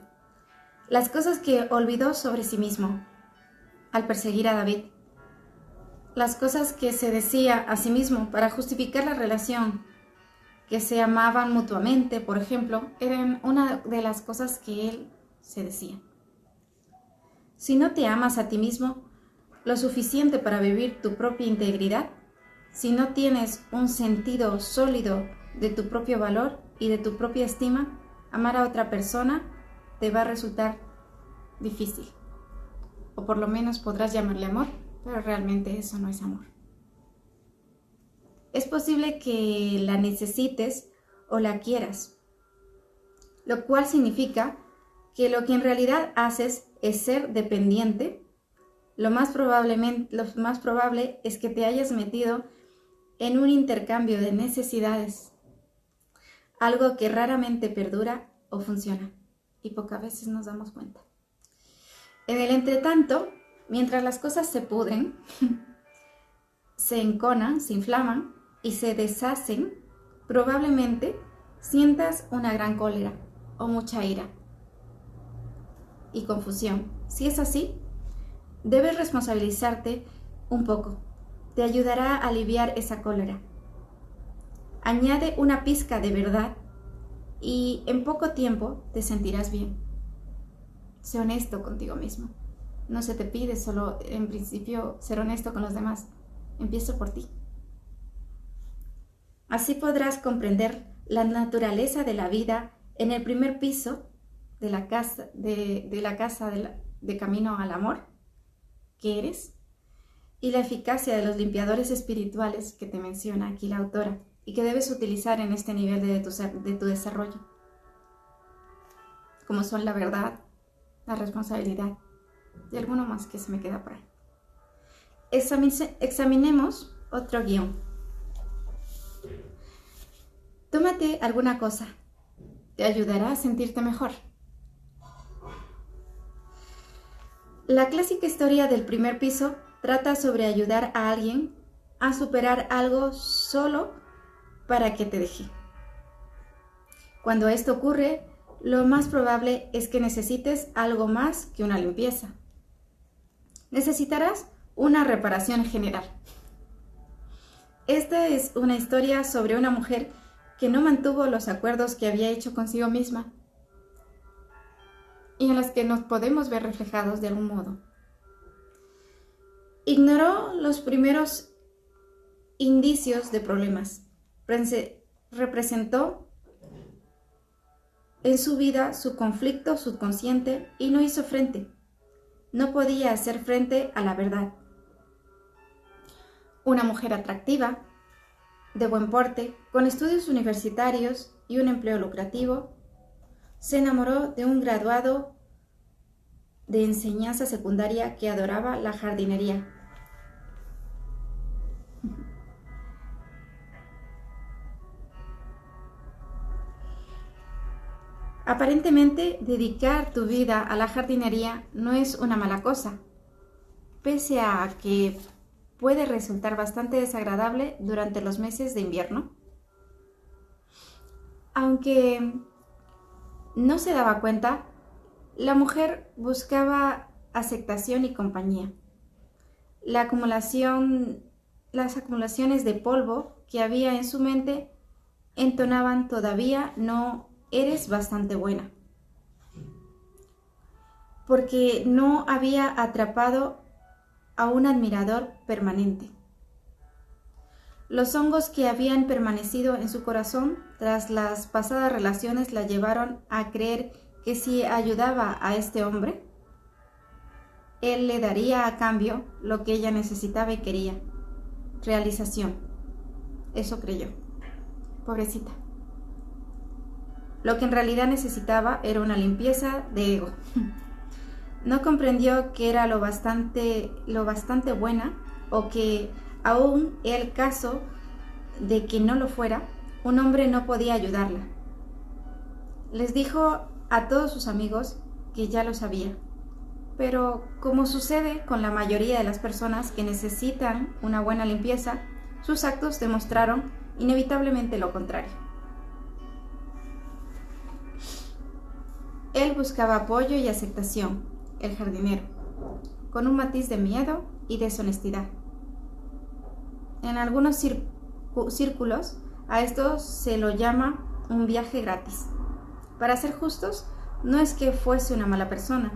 Las cosas que olvidó sobre sí mismo al perseguir a David. Las cosas que se decía a sí mismo para justificar la relación, que se amaban mutuamente, por ejemplo, eran una de las cosas que él se decía. Si no te amas a ti mismo lo suficiente para vivir tu propia integridad, si no tienes un sentido sólido de tu propio valor y de tu propia estima, amar a otra persona te va a resultar difícil. O por lo menos podrás llamarle amor, pero realmente eso no es amor. Es posible que la necesites o la quieras, lo cual significa que lo que en realidad haces es ser dependiente. Lo más probable es que te hayas metido en un intercambio de necesidades, algo que raramente perdura o funciona, y pocas veces nos damos cuenta. En el entretanto, mientras las cosas se pudren, se enconan, se inflaman y se deshacen, probablemente sientas una gran cólera o mucha ira y confusión. Si es así, debes responsabilizarte un poco. Te ayudará a aliviar esa cólera. Añade una pizca de verdad y en poco tiempo te sentirás bien. Sé honesto contigo mismo. No se te pide solo, en principio, ser honesto con los demás. Empieza por ti. Así podrás comprender la naturaleza de la vida en el primer piso de la casa de camino al amor que eres, y la eficacia de los limpiadores espirituales que te menciona aquí la autora y que debes utilizar en este nivel de tu desarrollo, como son la verdad, la responsabilidad y alguno más que se me queda por ahí. Examinemos otro guión. Tómate alguna cosa, te ayudará a sentirte mejor. La clásica historia del primer piso trata sobre ayudar a alguien a superar algo solo para que te deje. Cuando esto ocurre, lo más probable es que necesites algo más que una limpieza. Necesitarás una reparación general. Esta es una historia sobre una mujer que no mantuvo los acuerdos que había hecho consigo misma y en las que nos podemos ver reflejados de algún modo. Ignoró los primeros indicios de problemas. Representó en su vida su conflicto subconsciente y no hizo frente. No podía hacer frente a la verdad. Una mujer atractiva, de buen porte, con estudios universitarios y un empleo lucrativo, se enamoró de un graduado de enseñanza secundaria que adoraba la jardinería. Aparentemente, dedicar tu vida a la jardinería no es una mala cosa, pese a que puede resultar bastante desagradable durante los meses de invierno. Aunque no se daba cuenta, la mujer buscaba aceptación y compañía. Las acumulaciones de polvo que había en su mente entonaban todavía no eres bastante buena, porque no había atrapado a un admirador permanente. Los hongos que habían permanecido en su corazón tras las pasadas relaciones la llevaron a creer que si ayudaba a este hombre, él le daría a cambio lo que ella necesitaba y quería: realización. Eso creyó. Pobrecita. Lo que en realidad necesitaba era una limpieza de ego. No comprendió que era lo bastante buena, o que, aún el caso de que no lo fuera, un hombre no podía ayudarla. Les dijo a todos sus amigos que ya lo sabía, pero como sucede con la mayoría de las personas que necesitan una buena limpieza, sus actos demostraron inevitablemente lo contrario. Él buscaba apoyo y aceptación, el jardinero, con un matiz de miedo y deshonestidad. En algunos círculos a esto se lo llama un viaje gratis. Para ser justos, no es que fuese una mala persona.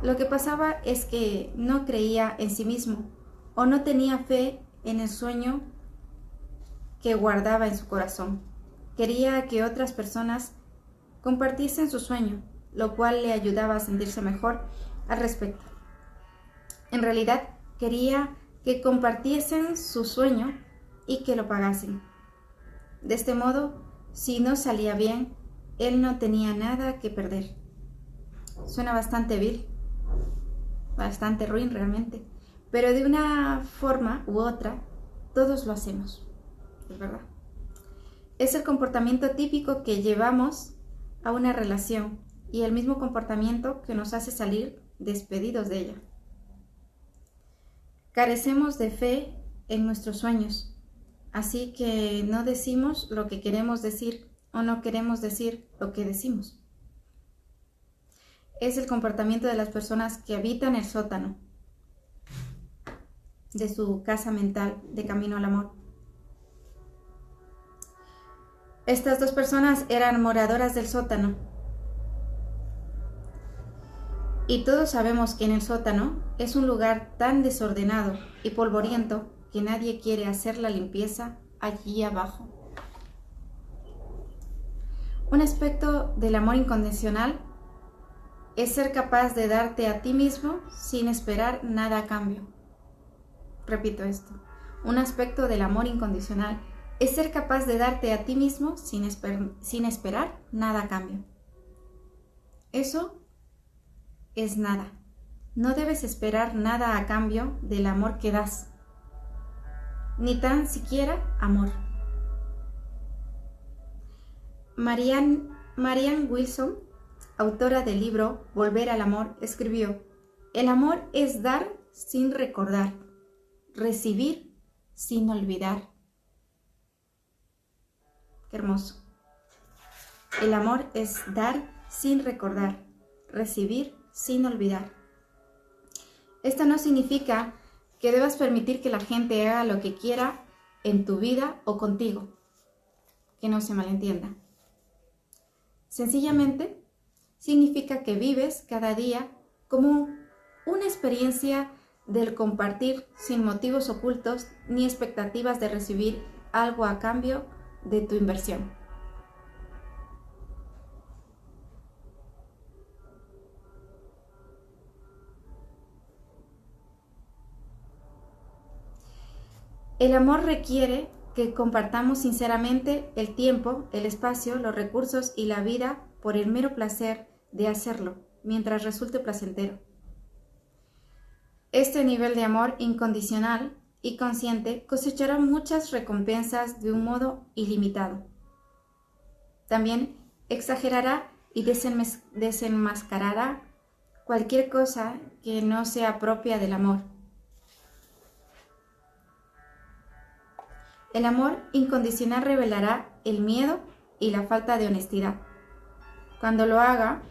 Lo que pasaba es que no creía en sí mismo o no tenía fe en el sueño que guardaba en su corazón. Quería que otras personas compartiesen su sueño, lo cual le ayudaba a sentirse mejor al respecto. En realidad, quería que compartiesen su sueño y que lo pagasen. De este modo, si no salía bien, él no tenía nada que perder. Suena bastante vil, bastante ruin realmente, pero de una forma u otra, todos lo hacemos, es verdad. Es el comportamiento típico que llevamos a una relación y el mismo comportamiento que nos hace salir despedidos de ella. Carecemos de fe en nuestros sueños, así que no decimos lo que queremos decir o no queremos decir lo que decimos. Es el comportamiento de las personas que habitan el sótano de su casa mental de camino al amor. Estas dos personas eran moradoras del sótano. Y todos sabemos que en el sótano es un lugar tan desordenado y polvoriento que nadie quiere hacer la limpieza allí abajo. Un aspecto del amor incondicional es ser capaz de darte a ti mismo sin esperar nada a cambio. Repito esto. Un aspecto del amor incondicional es ser capaz de darte a ti mismo sin esperar nada a cambio. Eso es nada. No debes esperar nada a cambio del amor que das, ni tan siquiera amor. Marianne Wilson, autora del libro Volver al amor, escribió: El amor es dar sin recordar, recibir sin olvidar. Qué hermoso. El amor es dar sin recordar, recibir sin olvidar. Esto no significa que debas permitir que la gente haga lo que quiera en tu vida o contigo. Que no se malentienda. Sencillamente, significa que vives cada día como una experiencia del compartir sin motivos ocultos ni expectativas de recibir algo a cambio de tu inversión. El amor requiere que compartamos sinceramente el tiempo, el espacio, los recursos y la vida por el mero placer de hacerlo, mientras resulte placentero. Este nivel de amor incondicional y consciente cosechará muchas recompensas de un modo ilimitado. También exagerará y desenmascarará cualquier cosa que no sea propia del amor. El amor incondicional revelará el miedo y la falta de honestidad. Cuando lo haga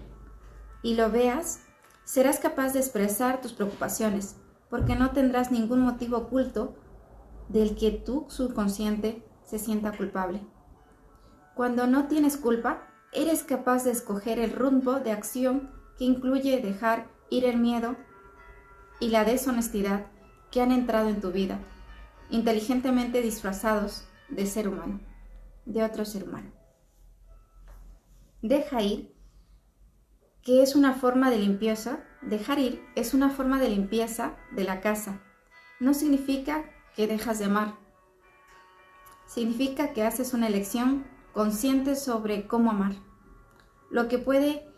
y lo veas, serás capaz de expresar tus preocupaciones, porque no tendrás ningún motivo oculto del que tu subconsciente se sienta culpable. Cuando no tienes culpa, eres capaz de escoger el rumbo de acción que incluye dejar ir el miedo y la deshonestidad que han entrado en tu vida, inteligentemente disfrazados de ser humano, de otro ser humano. Deja ir, que es una forma de limpieza. Dejar ir es una forma de limpieza de la casa. No significa que dejas de amar. Significa que haces una elección consciente sobre cómo amar, lo que puede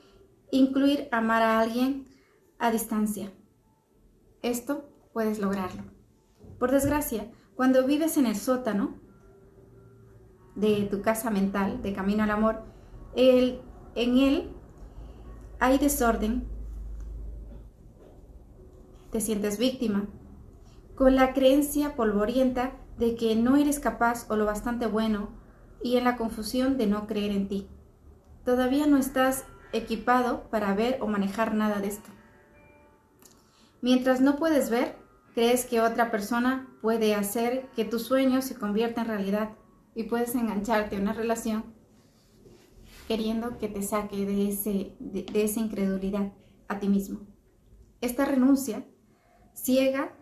incluir amar a alguien a distancia. Esto puedes lograrlo. Por desgracia, cuando vives en el sótano de tu casa mental, de camino al amor, en él hay desorden, te sientes víctima, con la creencia polvorienta de que no eres capaz o lo bastante bueno y en la confusión de no creer en ti. Todavía no estás equipado para ver o manejar nada de esto. Mientras no puedes ver, crees que otra persona puede hacer que tu sueño se convierta en realidad y puedes engancharte a una relación queriendo que te saque de esa incredulidad a ti mismo. Esta renuncia ciega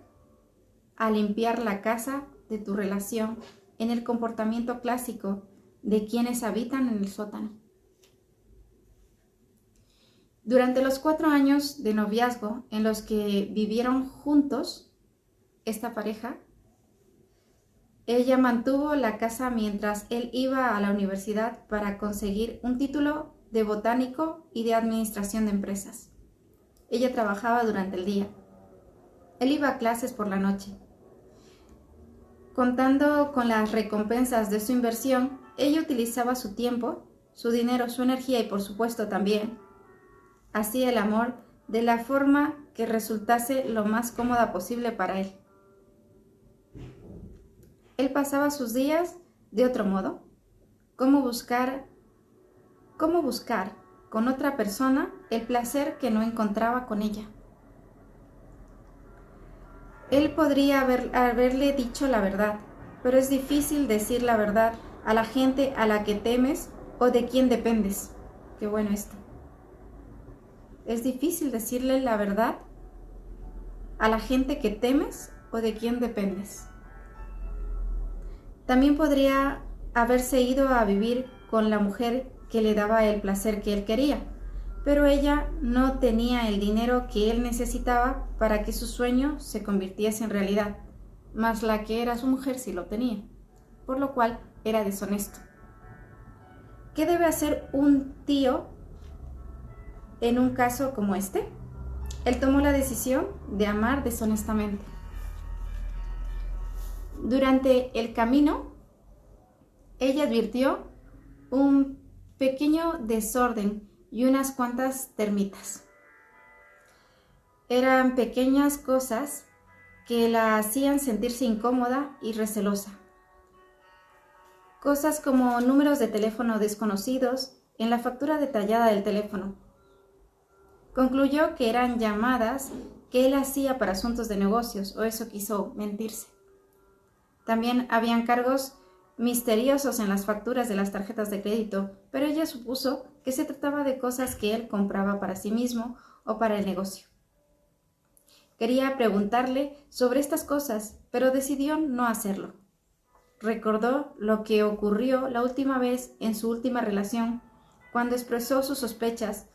a limpiar la casa de tu relación en el comportamiento clásico de quienes habitan en el sótano. Durante los 4 años de noviazgo en los que vivieron juntos, esta pareja, ella mantuvo la casa mientras él iba a la universidad para conseguir un título de botánico y de administración de empresas. Ella trabajaba durante el día. Él iba a clases por la noche. Contando con las recompensas de su inversión, ella utilizaba su tiempo, su dinero, su energía y por supuesto también hacía el amor de la forma que resultase lo más cómoda posible para él. Él pasaba sus días de otro modo. ¿Cómo buscar con otra persona el placer que no encontraba con ella? Él podría haberle dicho la verdad, pero es difícil decir la verdad a la gente a la que temes o de quien dependes. Qué bueno esto. Es difícil decirle la verdad a la gente que temes o de quien dependes. También podría haberse ido a vivir con la mujer que le daba el placer que él quería, pero ella no tenía el dinero que él necesitaba para que su sueño se convirtiese en realidad, mas la que era su mujer sí lo tenía, por lo cual era deshonesto. ¿Qué debe hacer un tío en un caso como este? Él tomó la decisión de amar deshonestamente. Durante el camino, ella advirtió un pequeño desorden y unas cuantas termitas. Eran pequeñas cosas que la hacían sentirse incómoda y recelosa. Cosas como números de teléfono desconocidos en la factura detallada del teléfono. Concluyó que eran llamadas que él hacía para asuntos de negocios, o eso quiso mentirse. También habían cargos misteriosos en las facturas de las tarjetas de crédito, pero ella supuso que se trataba de cosas que él compraba para sí mismo o para el negocio. Quería preguntarle sobre estas cosas, pero decidió no hacerlo. Recordó lo que ocurrió la última vez en su última relación, cuando expresó sus sospechas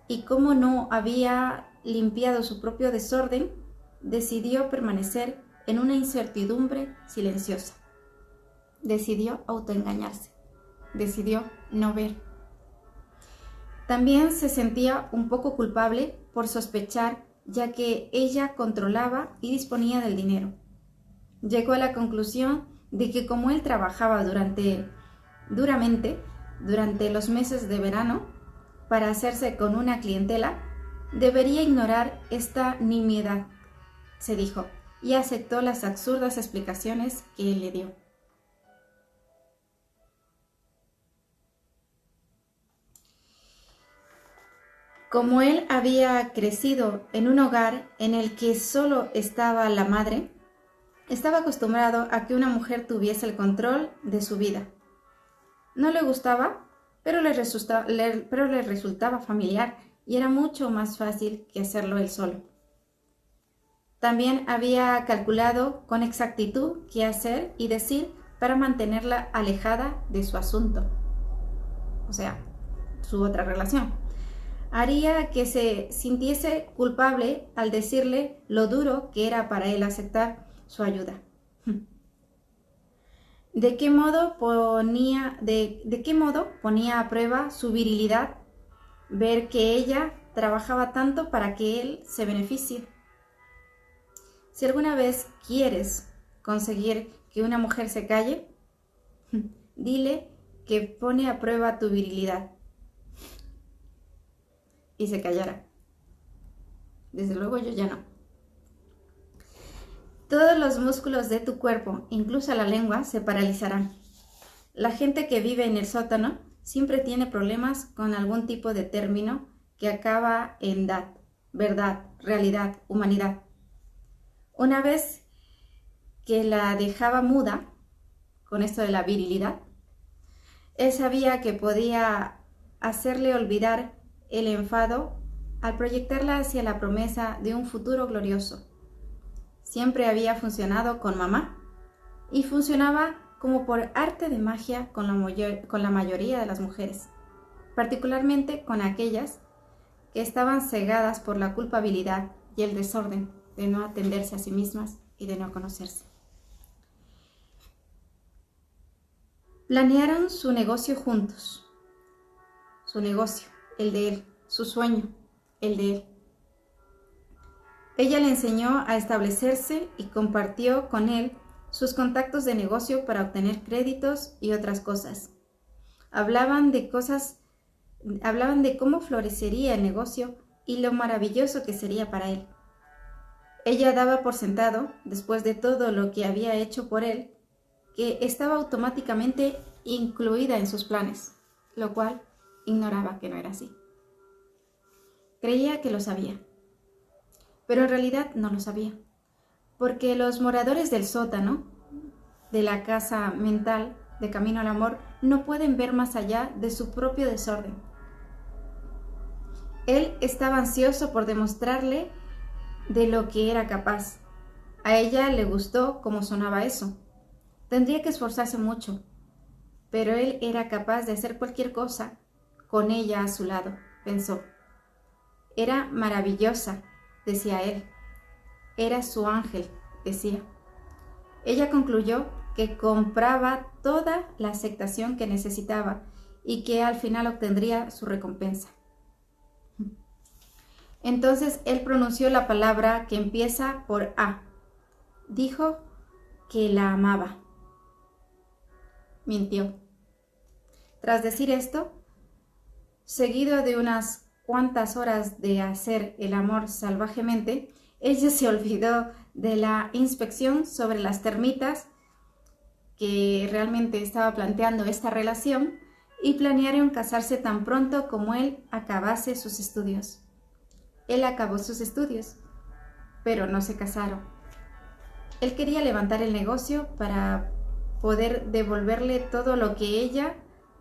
y cómo no había limpiado su propio desorden, decidió permanecer en una incertidumbre silenciosa. Decidió autoengañarse. Decidió no ver. También se sentía un poco culpable por sospechar, ya que ella controlaba y disponía del dinero. Llegó a la conclusión de que como él trabajaba duramente durante los meses de verano para hacerse con una clientela, debería ignorar esta nimiedad, se dijo, y aceptó las absurdas explicaciones que él le dio. Como él había crecido en un hogar en el que solo estaba la madre, estaba acostumbrado a que una mujer tuviese el control de su vida. No le gustaba, pero le resultaba familiar y era mucho más fácil que hacerlo él solo. También había calculado con exactitud qué hacer y decir para mantenerla alejada de su asunto, o sea, su otra relación. Haría que se sintiese culpable al decirle lo duro que era para él aceptar su ayuda. ¿De qué modo ponía a prueba su virilidad ver que ella trabajaba tanto para que él se beneficie? Si alguna vez quieres conseguir que una mujer se calle, dile que pone a prueba tu virilidad y se callará. Desde luego yo ya no. Todos los músculos de tu cuerpo, incluso la lengua, se paralizarán. La gente que vive en el sótano siempre tiene problemas con algún tipo de término que acaba en dad, verdad, realidad, humanidad. Una vez que la dejaba muda, con esto de la virilidad, él sabía que podía hacerle olvidar el enfado al proyectarla hacia la promesa de un futuro glorioso. Siempre había funcionado con mamá y funcionaba como por arte de magia con la mayoría de las mujeres, particularmente con aquellas que estaban cegadas por la culpabilidad y el desorden de no atenderse a sí mismas y de no conocerse. Planearon su negocio juntos. Su negocio, el de él, su sueño, el de él. Ella le enseñó a establecerse y compartió con él sus contactos de negocio para obtener créditos y otras cosas. Hablaban de cómo florecería el negocio y lo maravilloso que sería para él. Ella daba por sentado, después de todo lo que había hecho por él, que estaba automáticamente incluida en sus planes, lo cual ignoraba que no era así. Creía que lo sabía, pero en realidad no lo sabía, porque los moradores del sótano, de la casa mental de Camino al Amor, no pueden ver más allá de su propio desorden. Él estaba ansioso por demostrarle de lo que era capaz. A ella le gustó cómo sonaba eso. Tendría que esforzarse mucho, pero él era capaz de hacer cualquier cosa con ella a su lado, pensó. Era maravillosa, decía él. Era su ángel, decía. Ella concluyó que compraba toda la aceptación que necesitaba y que al final obtendría su recompensa. Entonces él pronunció la palabra que empieza por A. Dijo que la amaba. Mintió. Tras decir esto, seguido de unas cuantas horas de hacer el amor salvajemente, ella se olvidó de la inspección sobre las termitas que realmente estaba planteando esta relación y planearon casarse tan pronto como él acabase sus estudios. Él acabó sus estudios, pero no se casaron. Él quería levantar el negocio para poder devolverle todo lo que ella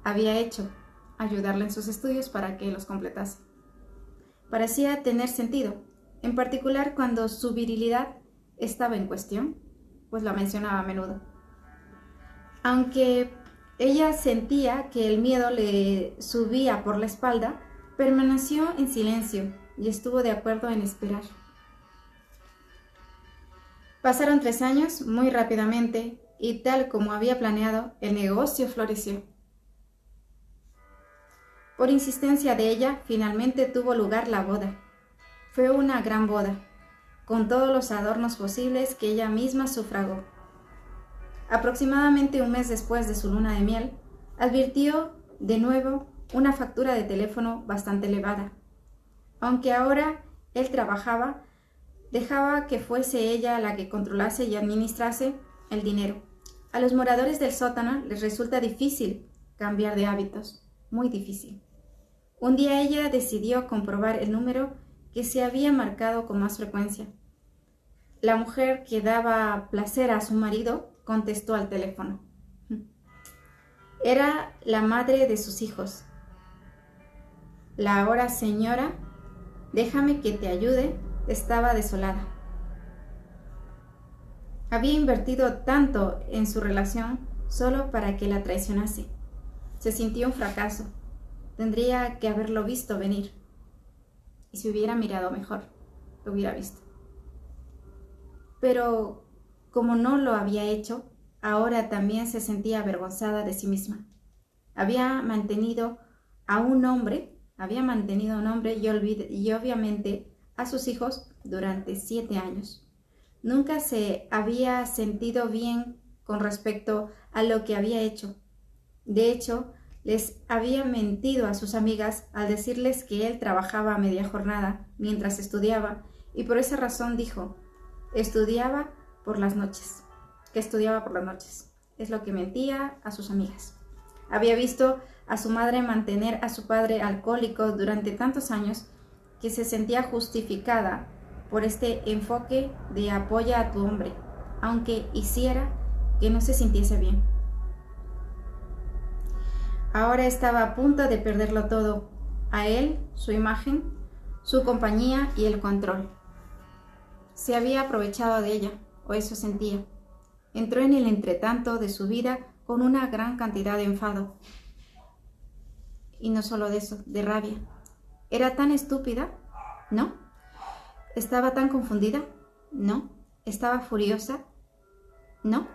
había hecho, ayudarle en sus estudios para que los completase. Parecía tener sentido, en particular cuando su virilidad estaba en cuestión, pues la mencionaba a menudo. Aunque ella sentía que el miedo le subía por la espalda, permaneció en silencio y estuvo de acuerdo en esperar. Pasaron 3 años muy rápidamente y tal como había planeado, el negocio floreció. Por insistencia de ella, finalmente tuvo lugar la boda. Fue una gran boda, con todos los adornos posibles que ella misma sufragó. Aproximadamente un mes después de su luna de miel, advirtió de nuevo una factura de teléfono bastante elevada. Aunque ahora él trabajaba, dejaba que fuese ella la que controlase y administrase el dinero. A los moradores del sótano les resulta difícil cambiar de hábitos, muy difícil. Un día ella decidió comprobar el número que se había marcado con más frecuencia. La mujer que daba placer a su marido contestó al teléfono. Era la madre de sus hijos. La ahora señora, déjame que te ayude, estaba desolada. Había invertido tanto en su relación solo para que la traicionase. Se sintió un fracaso. Tendría que haberlo visto venir. Y si hubiera mirado mejor, lo hubiera visto. Pero como no lo había hecho, ahora también se sentía avergonzada de sí misma. Había mantenido a un hombre y obviamente a sus hijos durante 7 años. Nunca se había sentido bien con respecto a lo que había hecho. De hecho, les había mentido a sus amigas al decirles que él trabajaba a media jornada mientras estudiaba y por esa razón dijo que estudiaba por las noches. Es lo que mentía a sus amigas. Había visto a su madre mantener a su padre alcohólico durante tantos años que se sentía justificada por este enfoque de apoya a tu hombre, aunque hiciera que no se sintiese bien. Ahora estaba a punto de perderlo todo, a él, su imagen, su compañía y el control. Se había aprovechado de ella, o eso sentía. Entró en el entretanto de su vida con una gran cantidad de enfado. Y no solo de eso, de rabia. ¿Era tan estúpida? No. ¿Estaba tan confundida? No. ¿Estaba furiosa? No.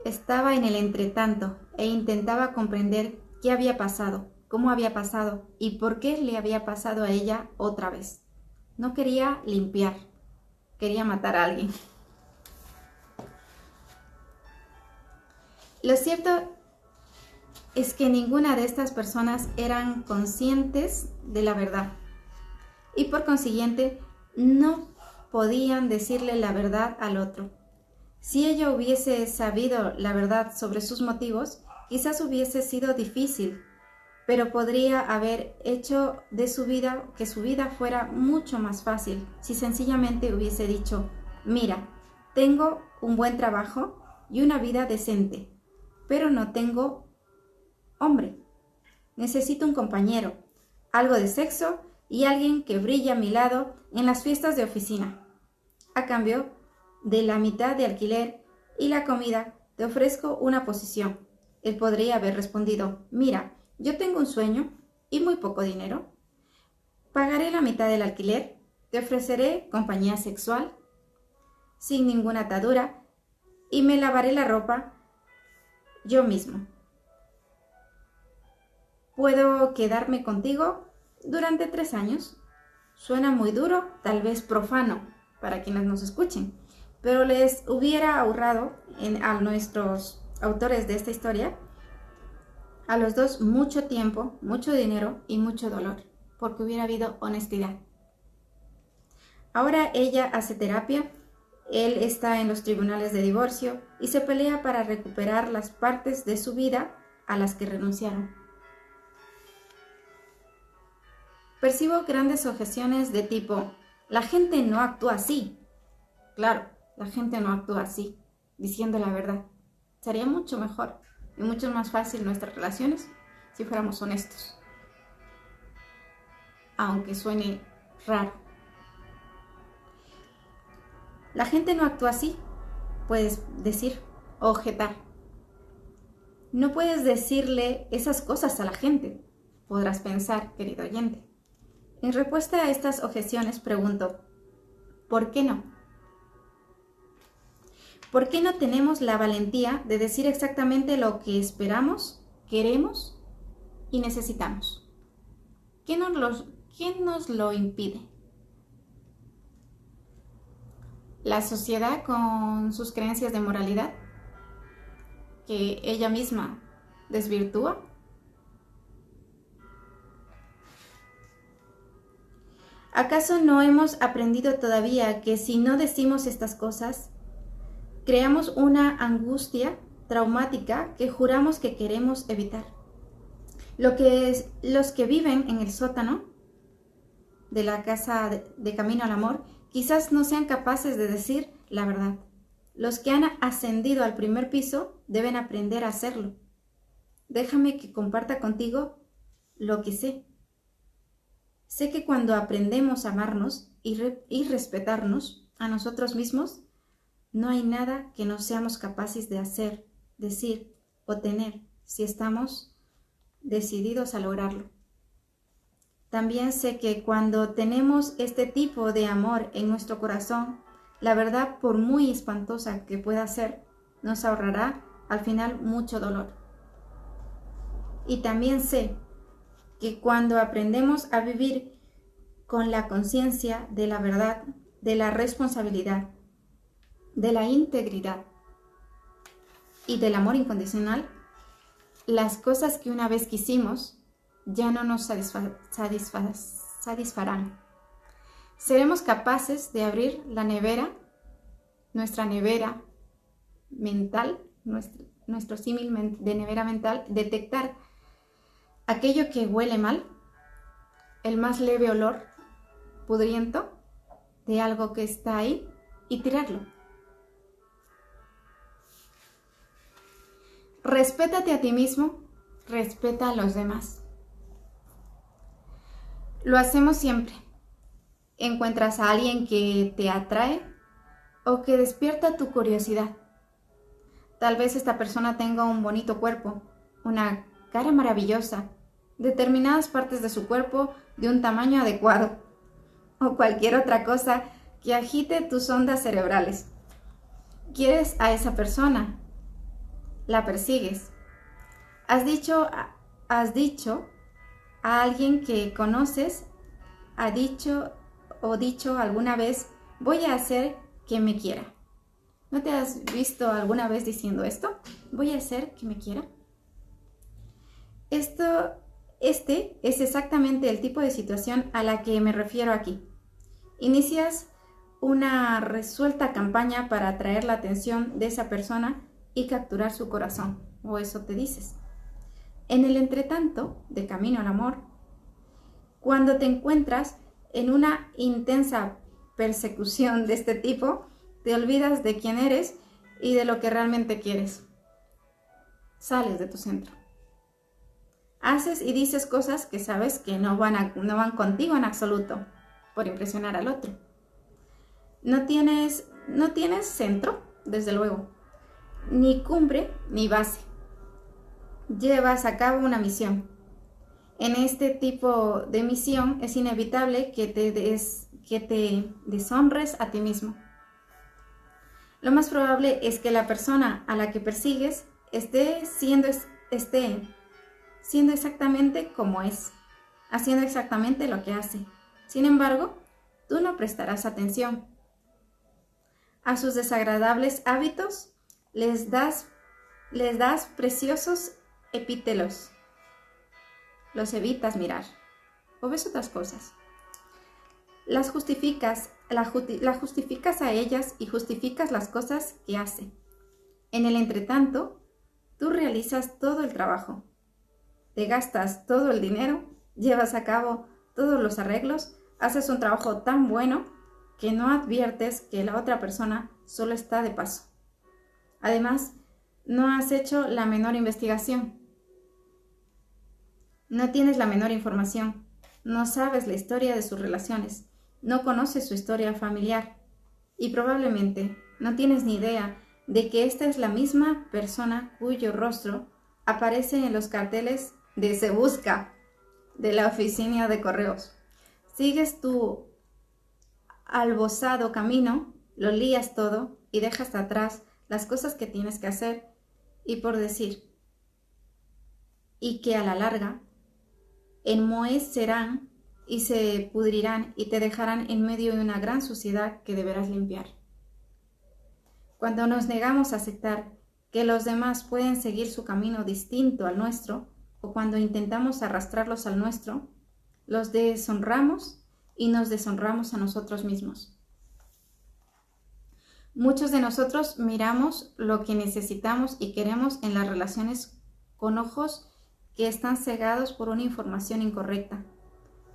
Estaba en el entretanto e intentaba comprender qué había pasado, cómo había pasado y por qué le había pasado a ella otra vez. No quería limpiar, quería matar a alguien. Lo cierto es que ninguna de estas personas eran conscientes de la verdad y por consiguiente no podían decirle la verdad al otro. Si ella hubiese sabido la verdad sobre sus motivos, quizás hubiese sido difícil, pero podría haber hecho de su vida que su vida fuera mucho más fácil si sencillamente hubiese dicho: mira, tengo un buen trabajo y una vida decente, pero no tengo hombre. Necesito un compañero, algo de sexo y alguien que brille a mi lado en las fiestas de oficina. A cambio de la mitad de alquiler y la comida, te ofrezco una posición. Él podría haber respondido: mira, yo tengo un sueño y muy poco dinero. Pagaré la mitad del alquiler, te ofreceré compañía sexual sin ninguna atadura y me lavaré la ropa yo mismo. Puedo quedarme contigo durante 3 años. Suena muy duro, tal vez profano para quienes nos escuchen, pero les hubiera ahorrado a nuestros autores de esta historia, a los dos, mucho tiempo, mucho dinero y mucho dolor. porque hubiera habido honestidad. Ahora ella hace terapia, él está en los tribunales de divorcio y se pelea para recuperar las partes de su vida a las que renunciaron. Percibo grandes objeciones de tipo, la gente no actúa así. Claro, la gente no actúa así, diciendo la verdad. Sería mucho mejor y mucho más fácil nuestras relaciones si fuéramos honestos. Aunque suene raro. La gente no actúa así, puedes decir, o objetar. No puedes decirle esas cosas a la gente, podrás pensar, querido oyente. En respuesta a estas objeciones pregunto, ¿por qué no? ¿Por qué no tenemos la valentía de decir exactamente lo que esperamos, queremos y necesitamos? ¿Quién nos lo impide? ¿La sociedad con sus creencias de moralidad que ella misma desvirtúa? ¿Acaso no hemos aprendido todavía que si no decimos estas cosas, creamos una angustia traumática que juramos que queremos evitar? Los que viven en el sótano de la casa de Camino al Amor quizás no sean capaces de decir la verdad. Los que han ascendido al primer piso deben aprender a hacerlo. Déjame que comparta contigo lo que sé. Sé que cuando aprendemos a amarnos y respetarnos a nosotros mismos, no hay nada que no seamos capaces de hacer, decir o tener si estamos decididos a lograrlo. También sé que cuando tenemos este tipo de amor en nuestro corazón, la verdad, por muy espantosa que pueda ser, nos ahorrará al final mucho dolor. Y también sé que cuando aprendemos a vivir con la conciencia de la verdad, de la responsabilidad, de la integridad y del amor incondicional, las cosas que una vez quisimos ya no nos satisfarán. Seremos capaces de abrir la nevera, nuestra nevera mental, nuestro símil de nevera mental, detectar aquello que huele mal, el más leve olor pudriento de algo que está ahí y tirarlo. Respétate a ti mismo, respeta a los demás. Lo hacemos siempre. Encuentras a alguien que te atrae o que despierta tu curiosidad. Tal vez esta persona tenga un bonito cuerpo, una cara maravillosa, determinadas partes de su cuerpo de un tamaño adecuado o cualquier otra cosa que agite tus ondas cerebrales. Quieres a esa persona, la persigues. Has dicho a alguien que conoces, ha dicho alguna vez, voy a hacer que me quiera. ¿No te has visto alguna vez diciendo esto? ¿Voy a hacer que me quiera? Este es exactamente el tipo de situación a la que me refiero aquí. Inicias una resuelta campaña para atraer la atención de esa persona y capturar su corazón, o eso te dices. En el entretanto, de camino al amor, cuando te encuentras en una intensa persecución de este tipo, te olvidas de quién eres y de lo que realmente quieres. Sales de tu centro. Haces y dices cosas que sabes que no van contigo en absoluto, por impresionar al otro. No tienes centro, desde luego, ni cumbre ni base. Llevas a cabo una misión. En este tipo de misión es inevitable que te deshonres a ti mismo. Lo más probable es que la persona a la que persigues esté siendo exactamente como es, haciendo exactamente lo que hace. Sin embargo, tú no prestarás atención. A sus desagradables hábitos les das preciosos epítetos. Los evitas mirar o ves otras cosas. Las justificas, la justificas a ellas y justificas las cosas que hace. En el entretanto, tú realizas todo el trabajo. Te gastas todo el dinero, llevas a cabo todos los arreglos, haces un trabajo tan bueno que no adviertes que la otra persona solo está de paso. Además, no has hecho la menor investigación. No tienes la menor información. No sabes la historia de sus relaciones. No conoces su historia familiar. Y probablemente no tienes ni idea de que esta es la misma persona cuyo rostro aparece en los carteles de Se Busca de la oficina de correos. Sigues tu albozado camino, lo lías todo y dejas atrás las cosas que tienes que hacer y por decir, y que a la larga enmohecerán y se pudrirán y te dejarán en medio de una gran suciedad que deberás limpiar. Cuando nos negamos a aceptar que los demás pueden seguir su camino distinto al nuestro, o cuando intentamos arrastrarlos al nuestro, los deshonramos y nos deshonramos a nosotros mismos. Muchos de nosotros miramos lo que necesitamos y queremos en las relaciones con ojos que están cegados por una información incorrecta.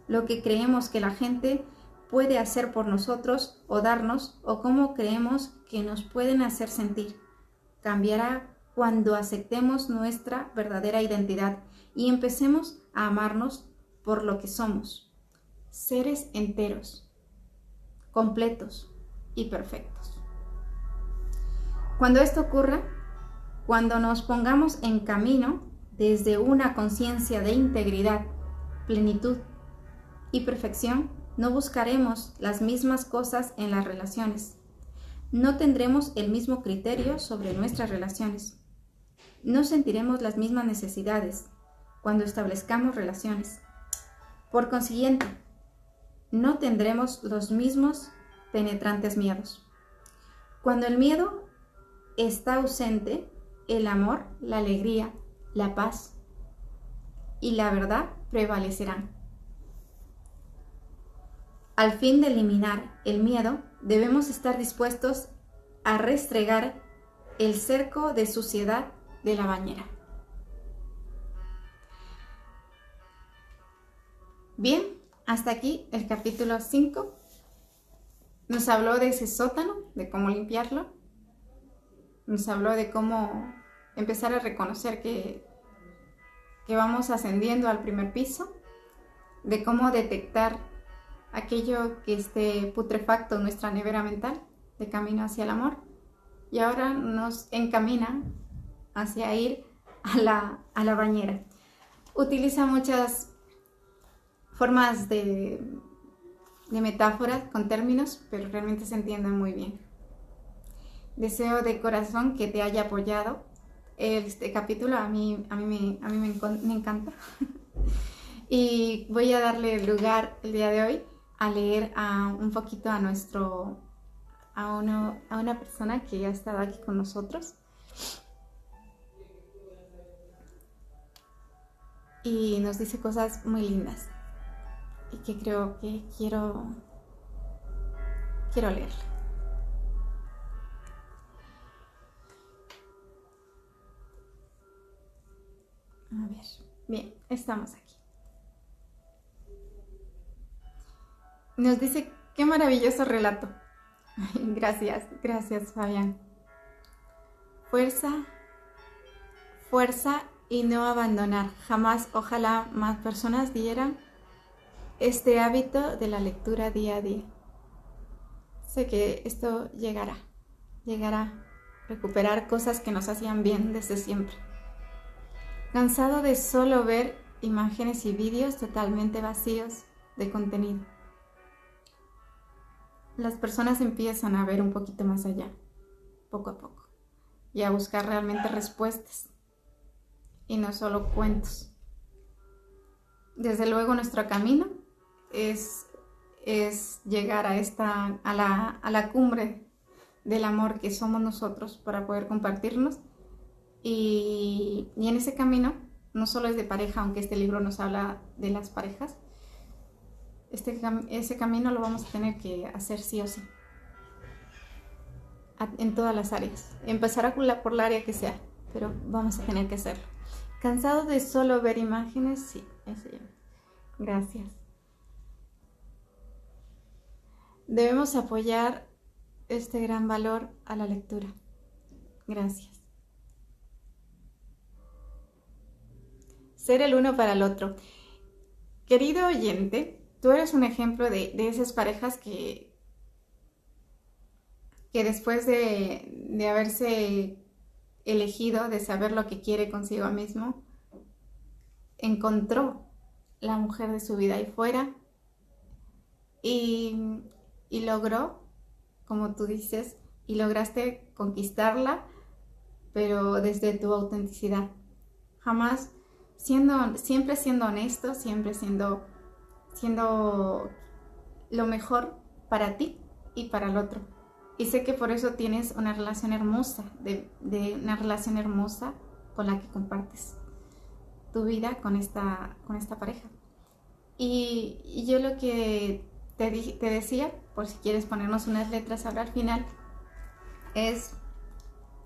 Lo que creemos que la gente puede hacer por nosotros o darnos o cómo creemos que nos pueden hacer sentir. Cambiará cuando aceptemos nuestra verdadera identidad y empecemos a amarnos por lo que somos, seres enteros, completos y perfectos. Cuando esto ocurra, cuando nos pongamos en camino desde una conciencia de integridad, plenitud y perfección, no buscaremos las mismas cosas en las relaciones. No tendremos el mismo criterio sobre nuestras relaciones. No sentiremos las mismas necesidades cuando establezcamos relaciones. Por consiguiente, no tendremos los mismos penetrantes miedos. Cuando el miedo está ausente, el amor, la alegría, la paz y la verdad prevalecerán. Al fin de eliminar el miedo, debemos estar dispuestos a restregar el cerco de suciedad de la bañera. Bien, hasta aquí el capítulo 5. Nos habló de ese sótano, de cómo limpiarlo. Nos habló de cómo empezar a reconocer que vamos ascendiendo al primer piso, de cómo detectar aquello que esté putrefacto en nuestra nevera mental, de camino hacia el amor, y ahora nos encamina hacia ir a la bañera. Utiliza muchas formas de metáforas con términos, pero realmente se entienden muy bien. Deseo de corazón que te haya apoyado. Este capítulo a mí me encanta. Y voy a darle lugar el día de hoy a leer un poquito a una persona que ya ha estado aquí con nosotros. Y nos dice cosas muy lindas. Y que creo que quiero leer. A ver, bien, estamos aquí. Nos dice, qué maravilloso relato. Gracias, gracias, Fabián. Fuerza y no abandonar. Jamás, ojalá más personas dieran este hábito de la lectura día a día. Sé que esto llegará a recuperar cosas que nos hacían bien desde siempre. Cansado de solo ver imágenes y vídeos totalmente vacíos de contenido. Las personas empiezan a ver un poquito más allá, poco a poco, y a buscar realmente respuestas y no solo cuentos. Desde luego nuestro camino es llegar a la cumbre del amor que somos nosotros para poder compartirnos. Y en ese camino no solo es de pareja, aunque este libro nos habla de las parejas, ese camino lo vamos a tener que hacer sí o sí, en todas las áreas. Empezar por la área que sea, pero vamos a tener que hacerlo. ¿Cansado de solo ver imágenes? Sí, eso ya. Gracias. Debemos apoyar este gran valor a la lectura. Gracias. Ser el uno para el otro. Querido oyente, tú eres un ejemplo de esas parejas que después de haberse elegido, de saber lo que quiere consigo mismo, encontró la mujer de su vida ahí fuera y logró, como tú dices, y lograste conquistarla, pero desde tu autenticidad. Jamás siempre siendo honesto, siempre siendo lo mejor para ti y para el otro. Y sé que por eso tienes una relación hermosa, una relación hermosa con la que compartes tu vida con esta pareja. Y yo lo que te decía, por si quieres ponernos unas letras ahora al final, es,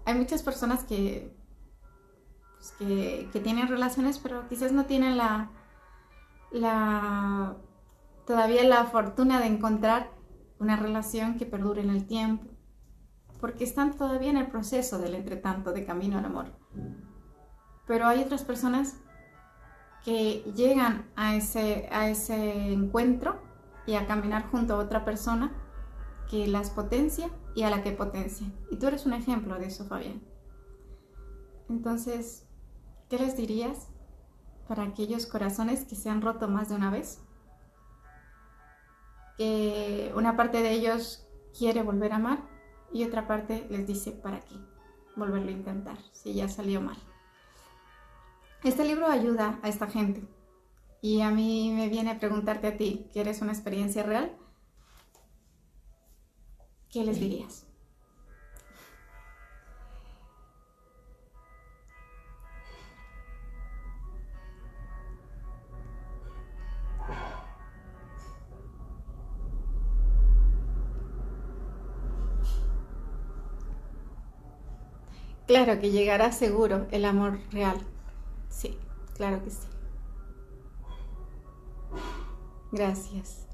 hay muchas personas que tienen relaciones, pero quizás no tienen todavía la fortuna de encontrar una relación que perdure en el tiempo, porque están todavía en el proceso del entretanto de camino al amor. Pero hay otras personas que llegan a ese encuentro y a caminar junto a otra persona que las potencia y a la que potencia. Y tú eres un ejemplo de eso, Fabián. Entonces, ¿qué les dirías para aquellos corazones que se han roto más de una vez? Que una parte de ellos quiere volver a amar y otra parte les dice, ¿para qué volverlo a intentar si ya salió mal? Este libro ayuda a esta gente y a mí me viene a preguntarte a ti, que eres una experiencia real, ¿qué les dirías? Claro que llegará seguro el amor real. Sí, claro que sí. Gracias.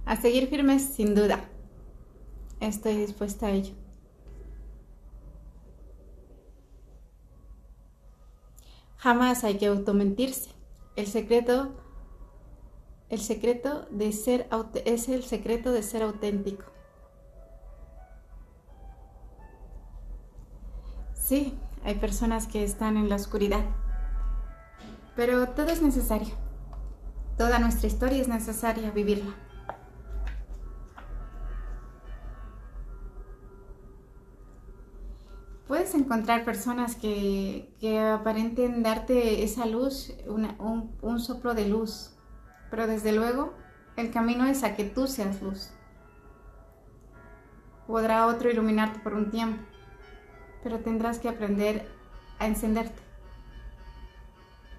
A seguir firmes sin duda. Estoy dispuesta a ello. Jamás hay que automentirse. El secreto de ser es el secreto de ser auténtico. Sí, hay personas que están en la oscuridad, pero todo es necesario. Toda nuestra historia es necesaria vivirla. Puedes encontrar personas que aparenten darte esa luz, un soplo de luz, pero desde luego el camino es a que tú seas luz. Podrá otro iluminarte por un tiempo, pero tendrás que aprender a encenderte,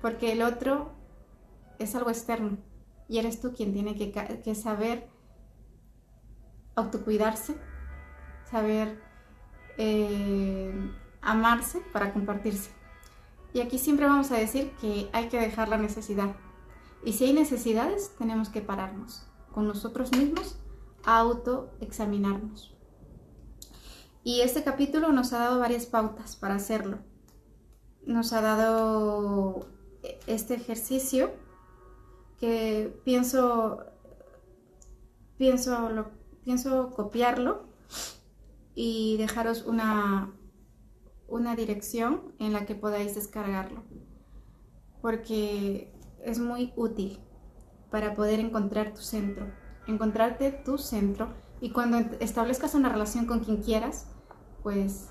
porque el otro es algo externo y eres tú quien tiene que saber autocuidarse, saber amarse para compartirse. Y aquí siempre vamos a decir que hay que dejar la necesidad. Y si hay necesidades, tenemos que pararnos con nosotros mismos a autoexaminarnos. Y este capítulo nos ha dado varias pautas para hacerlo. Nos ha dado este ejercicio que pienso copiarlo y dejaros una dirección en la que podáis descargarlo, porque es muy útil para poder encontrarte tu centro, y cuando establezcas una relación con quien quieras, pues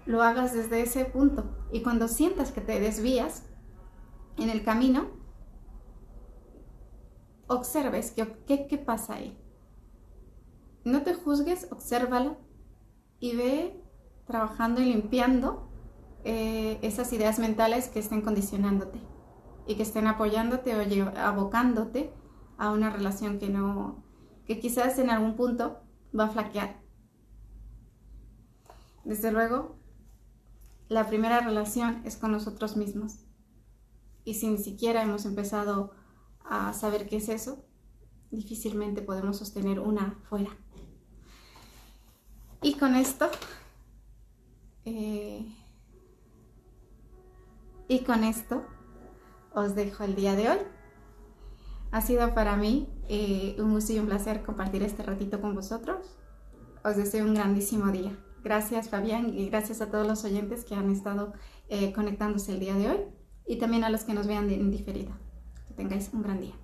lo hagas desde ese punto, y cuando sientas que te desvías en el camino, observes qué pasa ahí. No te juzgues, obsérvalo y ve trabajando y limpiando esas ideas mentales que estén condicionándote y que estén apoyándote o abocándote a una relación que quizás en algún punto va a flaquear. Desde luego, la primera relación es con nosotros mismos. Y si ni siquiera hemos empezado a saber qué es eso, difícilmente podemos sostener una fuera. Y con esto, os dejo el día de hoy. Ha sido para mí un gusto y un placer compartir este ratito con vosotros. Os deseo un grandísimo día. Gracias, Fabián, y gracias a todos los oyentes que han estado conectándose el día de hoy y también a los que nos vean en diferido. Que tengáis un gran día.